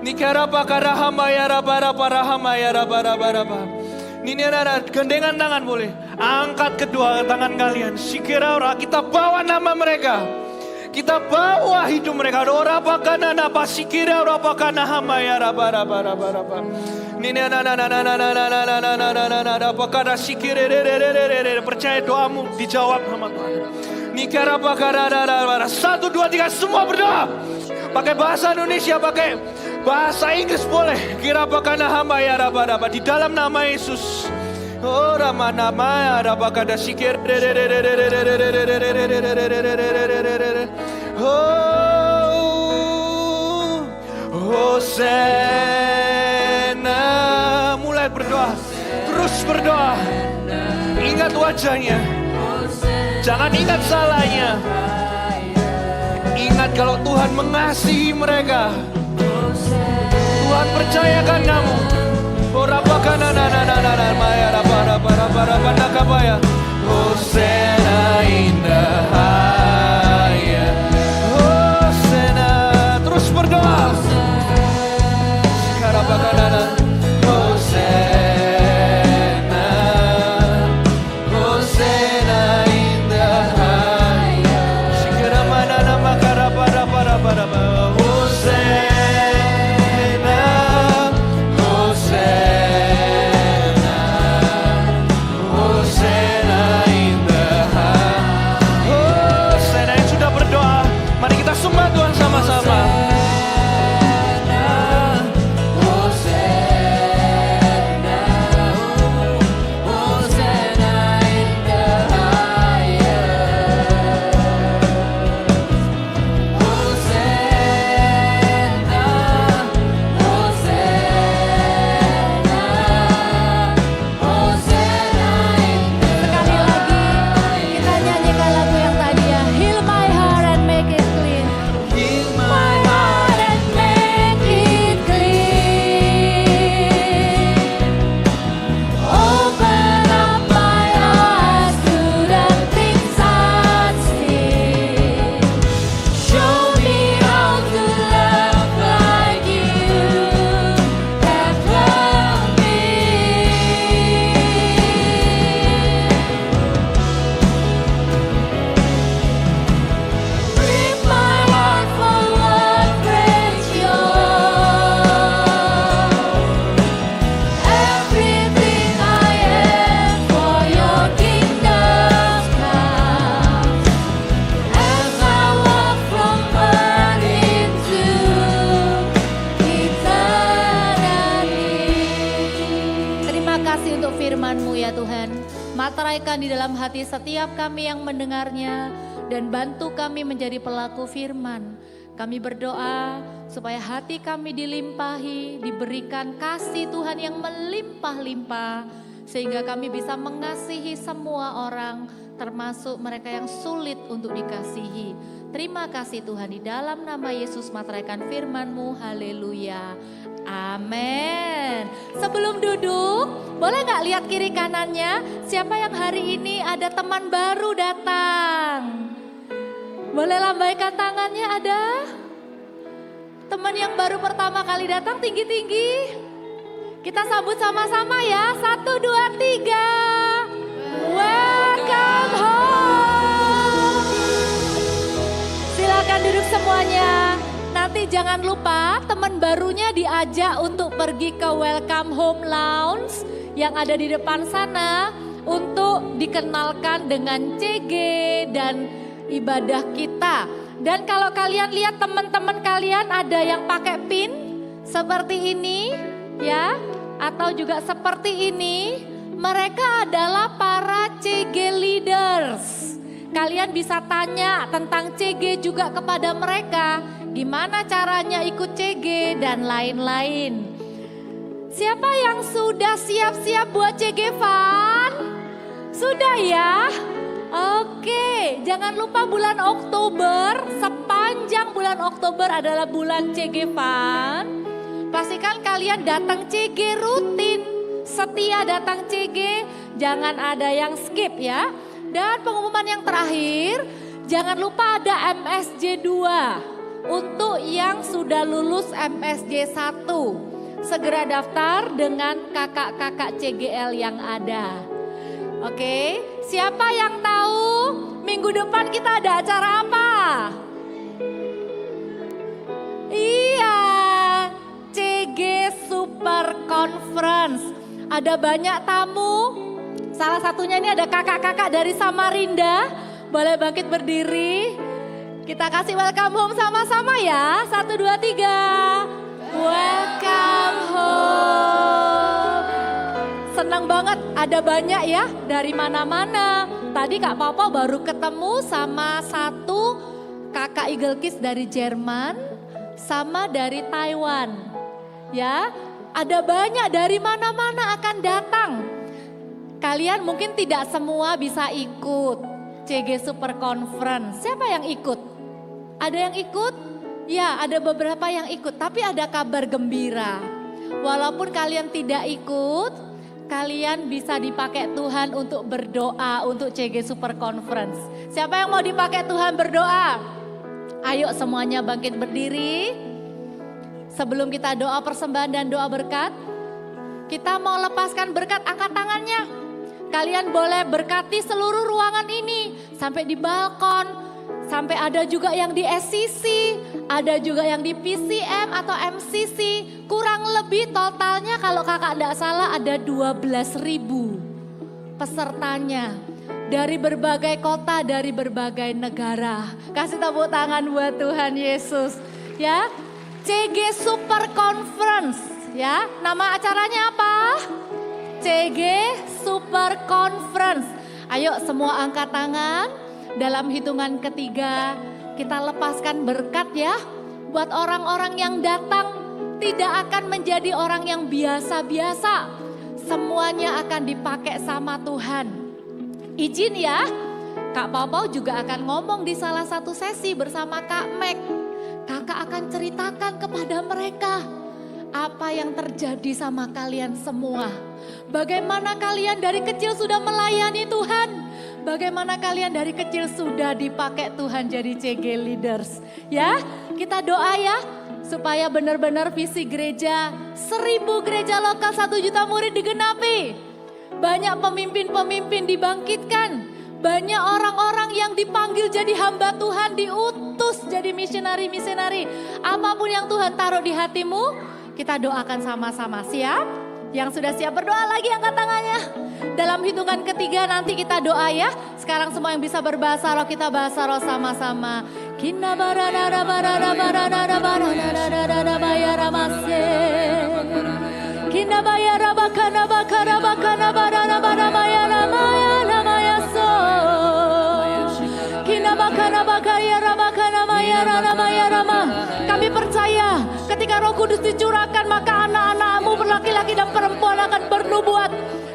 Nikarapa karahama ya raba raba rahama ya raba raba raba. Nina gandengan tangan boleh. Angkat kedua tangan kalian. Sikira ora, kita bawa nama mereka. Kita bawa hidup mereka. Ora pakana napa sikira ora pakana hama ya raba raba raba raba. Nina pakana sikira percaya doamu dijawab sama Tuhan. Nikara pakara 1, 2, 3 semua berdoa. Pakai bahasa Indonesia, pakai Bahasa Inggris boleh. Kira bakana hamba ya raba di dalam nama Yesus. Oh nama nama ya raba kada sikir. Oh Hosana. Mulai berdoa. Terus berdoa. Ingat wajahnya. Jangan ingat salahnya. Ingat kalau Tuhan mengasihi mereka. Tuhan percayakan kamu. Hosana indah. Hosana. Terus berdoa. Hosana. Hosana indah. Segera mana nama para Hosana. Sembah Tuhan sama-sama. firman-Mu ya Tuhan. Materaikan di dalam hati setiap kami yang mendengarnya dan bantu kami menjadi pelaku firman. Kami berdoa supaya hati kami dilimpahi, diberikan kasih Tuhan yang melimpah-limpah. Sehingga kami bisa mengasihi semua orang, termasuk mereka yang sulit untuk dikasihi. Terima kasih Tuhan, di dalam nama Yesus materaikan firman-Mu, haleluya. Amin. Sebelum duduk, boleh gak lihat kiri kanannya? Siapa yang hari ini ada teman baru datang? Boleh lambaikan tangannya, ada? Teman yang baru pertama kali datang, tinggi-tinggi. Kita sambut sama-sama ya, 1, 2, 3. Welcome home. Silakan duduk semuanya. Nanti jangan lupa teman barunya diajak untuk pergi ke Welcome Home Lounge yang ada di depan sana untuk dikenalkan dengan CG dan ibadah kita. Dan kalau kalian lihat teman-teman kalian ada yang pakai pin seperti ini ya, atau juga seperti ini, mereka adalah para CG leaders. Kalian bisa tanya tentang CG juga kepada mereka, gimana caranya ikut CG dan lain-lain. Siapa yang sudah siap-siap buat CG Fun? Sudah ya? Oke, jangan lupa bulan Oktober, sepanjang bulan Oktober adalah bulan CG Fun. Pastikan kalian datang CG rutin, setia datang CG, jangan ada yang skip ya. Dan pengumuman yang terakhir, jangan lupa ada MSJ 2 untuk yang sudah lulus MSJ 1. Segera daftar dengan kakak-kakak CGL yang ada. Oke, siapa yang tahu minggu depan kita ada acara apa? Iya, CG Super Conference. Ada banyak tamu. Salah satunya ini ada kakak-kakak dari Samarinda. Boleh bangkit berdiri. Kita kasih welcome home sama-sama ya. 1, 2, 3. welcome home. Senang banget, ada banyak ya dari mana-mana. Tadi Kak Papa baru ketemu sama satu kakak Eagle Kids dari Jerman sama dari Taiwan. Ya, ada banyak dari mana-mana akan datang. Kalian mungkin tidak semua bisa ikut CG Super Conference. Siapa yang ikut? Ada yang ikut? Ya, ada beberapa yang ikut, tapi ada kabar gembira. Walaupun kalian tidak ikut, kalian bisa dipakai Tuhan untuk berdoa untuk CG Super Conference. Siapa yang mau dipakai Tuhan berdoa? Ayo semuanya bangkit berdiri. Sebelum kita doa persembahan dan doa berkat, kita mau lepaskan berkat, angkat tangannya. Kalian boleh berkati seluruh ruangan ini, sampai di balkon. Sampai ada juga yang di SCC, ada juga yang di PCM atau MCC. Kurang lebih totalnya kalau kakak tidak salah ada 12.000 pesertanya. Dari berbagai kota, dari berbagai negara. Kasih tepuk tangan buat Tuhan Yesus. Ya, CG Super Conference. Ya, nama acaranya apa? CG Super Conference. Ayo semua angkat tangan. Dalam hitungan ketiga kita lepaskan berkat ya. Buat orang-orang yang datang tidak akan menjadi orang yang biasa-biasa. Semuanya akan dipakai sama Tuhan. Izin ya, Kak Papa juga akan ngomong di salah satu sesi bersama Kak Mek. Kakak akan ceritakan kepada mereka apa yang terjadi sama kalian semua. Bagaimana kalian dari kecil sudah melayani Tuhan. Bagaimana kalian dari kecil sudah dipakai Tuhan jadi CG leaders. Ya, kita doa ya. Supaya benar-benar visi gereja 1000 gereja lokal 1 juta murid digenapi. Banyak pemimpin-pemimpin dibangkitkan. Banyak orang-orang yang dipanggil jadi hamba Tuhan, diutus jadi misionari-misionari. Apapun yang Tuhan taruh di hatimu, kita doakan sama-sama. Siap? Yang sudah siap berdoa lagi angkat tangannya. Dalam hitungan ketiga nanti kita doa ya. Sekarang semua yang bisa berbahasa roh kita bahasa roh sama-sama. Kina barada barada barada barada bayara mase. Kina bayara bakana bakara bakana barada barada bayara maya maya so. Kina bakana bakaya bakana bayara bayara ma. Kami percaya ketika Roh Kudus dicurahkan maka anak-anakmu laki-laki dan perempuan akan bernubuat.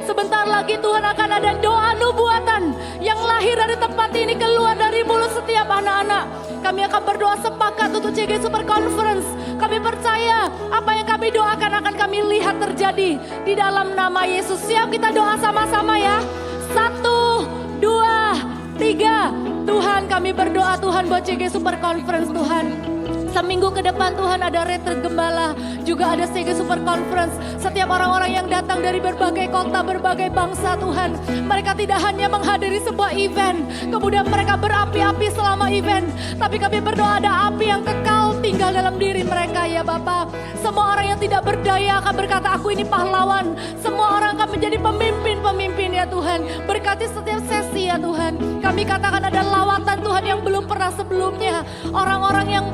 Sebentar lagi Tuhan akan ada doa nubuatan yang lahir dari tempat ini keluar dari mulut setiap anak-anak. Kami akan berdoa sepakat untuk CG Super Conference. Kami percaya apa yang kami doakan akan kami lihat terjadi di dalam nama Yesus. Siap kita doa sama-sama ya. 1, 2, 3. Tuhan kami berdoa Tuhan buat CG Super Conference Tuhan. Seminggu ke depan Tuhan ada retreat gembala, juga ada CG Super Conference. Setiap orang-orang yang datang dari berbagai kota, berbagai bangsa Tuhan. Mereka tidak hanya menghadiri sebuah event, kemudian mereka berapi-api selama event. Tapi kami berdoa ada api yang kekal tinggal dalam diri mereka ya Bapa. Semua orang yang tidak berdaya akan berkata aku ini pahlawan. Semua orang akan menjadi pemimpin-pemimpin ya Tuhan. Berkati setiap sesi ya Tuhan. Kami katakan ada lawatan Tuhan yang belum pernah sebelumnya. Orang-orang yang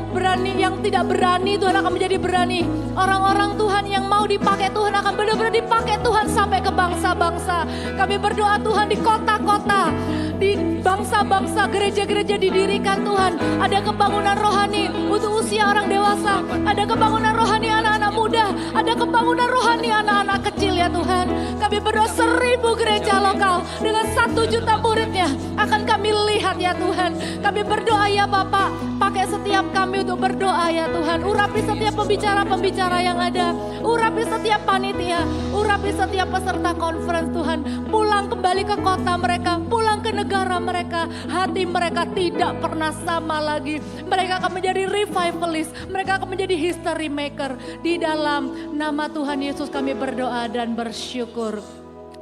berani, yang tidak berani Tuhan akan menjadi berani. Orang-orang Tuhan yang mau dipakai Tuhan akan benar-benar dipakai Tuhan sampai ke bangsa-bangsa. Kami berdoa Tuhan di kota-kota, di bangsa-bangsa, gereja-gereja didirikan Tuhan. Ada kebangunan rohani untuk usia orang dewasa. Ada kebangunan rohani anak-anak muda. Ada kebangunan rohani anak-anak kecil ya Tuhan. Kami berdoa 1000 gereja lokal dengan 1 juta muridnya akan kami lihat ya Tuhan. Kami berdoa ya Bapak, pakai setiap kami untuk berdoa ya Tuhan. Urapi setiap pembicara-pembicara yang ada. Urapi setiap panitia. Urapi setiap peserta conference Tuhan. Pulang kembali ke kota mereka. Pulang ke negara mereka. Hati mereka tidak pernah sama lagi. Mereka akan menjadi revivalist. Mereka akan menjadi history maker. Di dalam nama Tuhan Yesus kami berdoa dan bersyukur.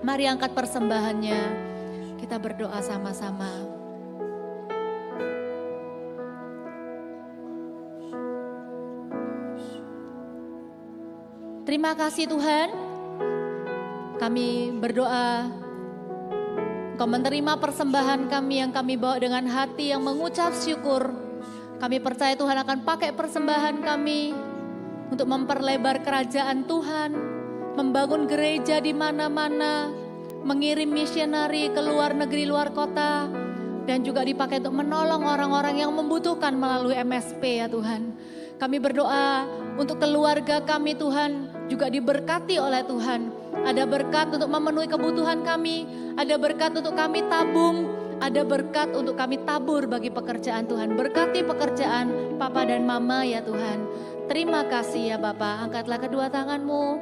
Mari angkat persembahannya. Kita berdoa sama-sama. Terima kasih Tuhan, kami berdoa, Engkau menerima persembahan kami yang kami bawa dengan hati yang mengucap syukur. Kami percaya Tuhan akan pakai persembahan kami untuk memperlebar kerajaan Tuhan, membangun gereja di mana-mana, mengirim misionari ke luar negeri, luar kota, dan juga dipakai untuk menolong orang-orang yang membutuhkan melalui MSP ya Tuhan. Kami berdoa untuk keluarga kami Tuhan juga diberkati oleh Tuhan. Ada berkat untuk memenuhi kebutuhan kami, ada berkat untuk kami tabung, ada berkat untuk kami tabur bagi pekerjaan Tuhan. Berkati pekerjaan Papa dan Mama ya Tuhan. Terima kasih ya Bapa. Angkatlah kedua tanganmu.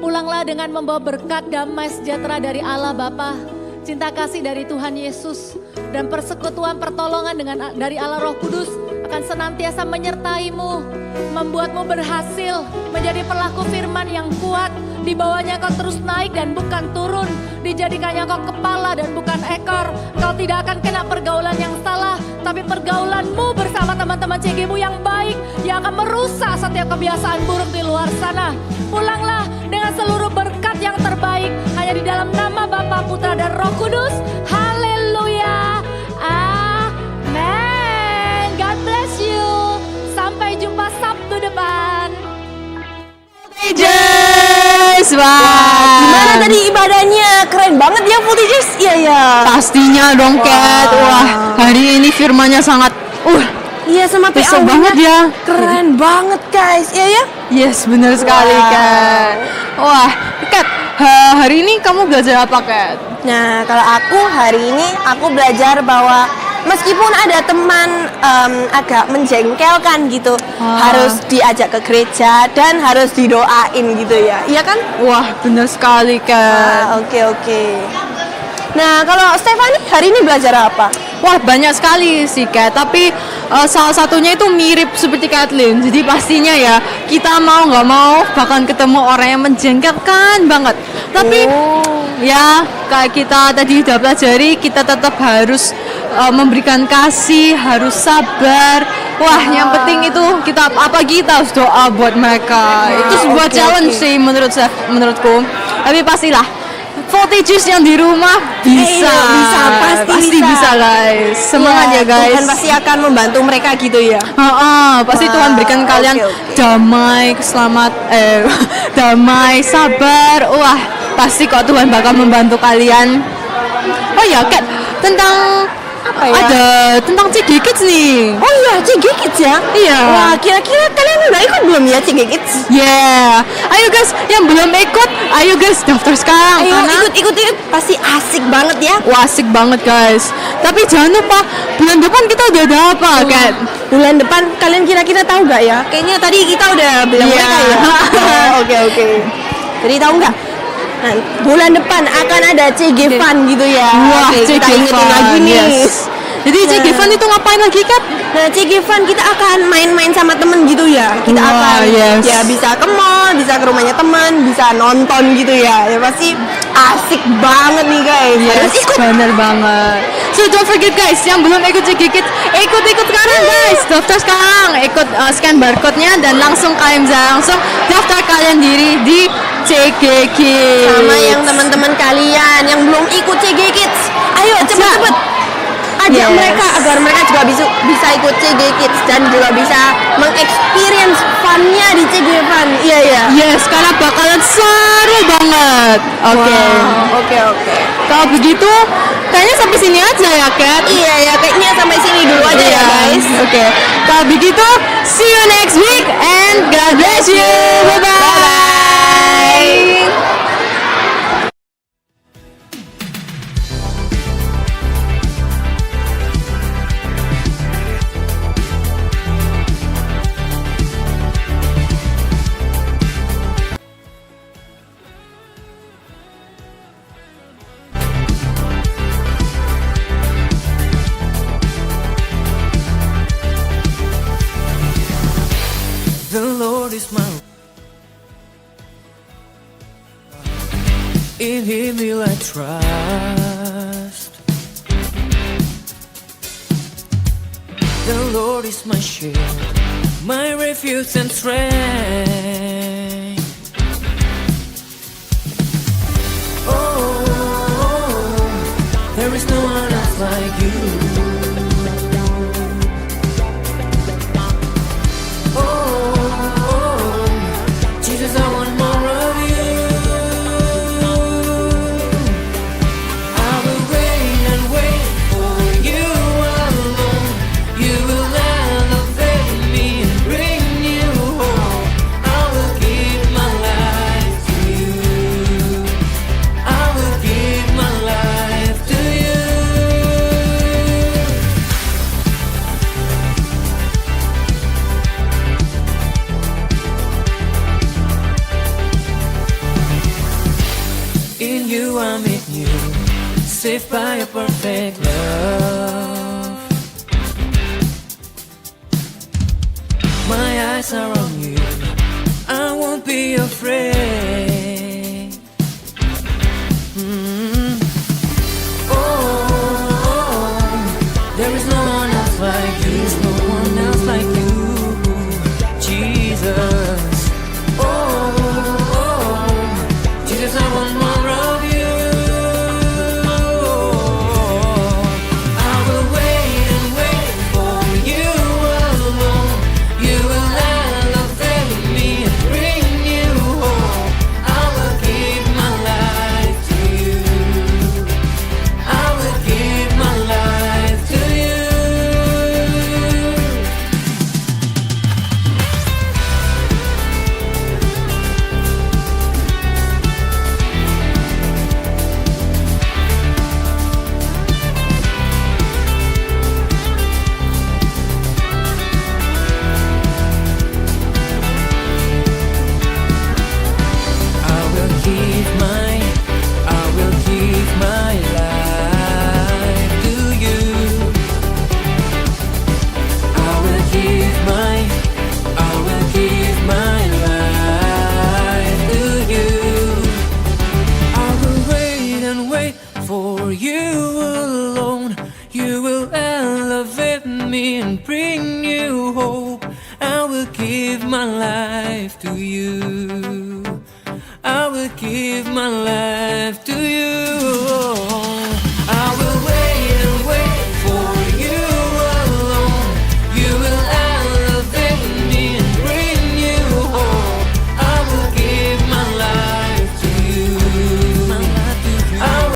Pulanglah dengan membawa berkat damai sejahtera dari Allah Bapa. Cinta kasih dari Tuhan Yesus dan persekutuan pertolongan dari Allah Roh Kudus akan senantiasa menyertaimu, membuatmu berhasil menjadi pelaku firman yang kuat. Di bawahnya kau terus naik dan bukan turun, dijadikannya kau kepala dan bukan ekor. Kau tidak akan kena pergaulan yang salah, tapi pergaulanmu bersama teman-teman CGmu yang baik, yang akan merusak setiap kebiasaan buruk di luar sana. Pulanglah dengan seluruh berkat yang terbaik, hanya di dalam nama Bapa, Putra, dan Roh Kudus. Haleluya. Amen. God bless you. Sampai jumpa Sabtu depan. Gimana tadi ibadahnya? Keren banget ya Voltages. Iya ya. Pastinya dong Kat. Wah, hari ini firmannya sangat Iya sama besar banget ya. Keren banget guys. Iya ya. Yes, benar sekali Kat. Wah, Kat, hari ini kamu belajar apa Kat? Nah, kalau aku hari ini aku belajar bahwa meskipun ada teman agak menjengkelkan gitu, harus diajak ke gereja dan harus didoain gitu ya. Iya kan? Wah, benar sekali Kat. Oke. Nah, kalau Stefani hari ini belajar apa? Wah, banyak sekali sih Kat, tapi salah satunya itu mirip seperti Kathleen. Jadi pastinya ya, kita mau nggak mau bahkan ketemu orang yang menjengkelkan banget. Tapi ya, kayak kita tadi udah pelajari, kita tetap harus memberikan kasih, harus sabar. Wah, yang penting itu kita harus doa buat mereka. Itu sebuah challenge sih menurutku. Tapi pastilah Voltages yang di rumah bisa, pasti bisa guys. Semangat ya guys. Tuhan pasti akan membantu mereka gitu ya. Pasti Tuhan berikan kalian damai, damai, sabar. Wah, pasti kok Tuhan bakal membantu kalian. Oh ya, Kat, tentang tentang CG Kids nih. Oh iya, CG Kids ya? Iya. Wah, kira-kira kalian udah ikut belum ya CG Kids? Yeah. Ayo guys, yang belum ikut, ayo guys daftar sekarang. Ayo ikut. Pasti asik banget ya. Wah, asik banget guys. Tapi jangan lupa, bulan depan kita udah ada apa, Kat? Bulan depan kalian kira-kira tahu gak ya? Kayaknya tadi kita udah bilang mereka ya. Oke. Jadi tahu nggak? Nah, bulan depan akan ada CG Fun gitu ya. Wah, kita ingetin lagi nih. Yes. Jadi CG Fun itu ngapain lagi, Kat? Nah, CG Fun kita akan main-main sama temen gitu ya. Kita akan ya bisa ke mall, bisa ke rumahnya teman, bisa nonton gitu ya. Ya pasti asik banget nih guys. Yes, bener banget. So don't forget guys, yang belum ikut CG Kids, ikut sekarang guys. Daftar sekarang, ikut scan barcode-nya dan langsung kalian bisa langsung daftar kalian diri di CG Kids. Sama yang teman-teman kalian yang belum ikut CG Kids, ayo cepet-cepet ajak mereka agar mereka juga bisa ikut CG Kids dan juga bisa mengexperience fun-nya di CG Fun. Iya. Yes, karena bakalan seru banget. Oke. Kalau begitu, kayaknya sampai sini aja ya, Kat. Iya ya, kayaknya sampai sini dulu aja ya, guys. Oke. Kalau begitu, see you next week and God bless you. Bye-bye. The Lord is my in Him will I trust. The Lord is my shield, my refuge and strength. Oh, there is no one else like you. my perfect love. My eyes are on you, I won't be afraid. There is no one else like you, there's no one else like you, Jesus. Jesus, I want more of you. I will wait and wait for you alone. You will elevate me and bring you home. I will give my life to you. I will give my life to you. I will give my life to you. I will give my life to you. I will wait and wait for you alone. You will elevate me and bring you hope. I will give my life to you. I will give my life to you.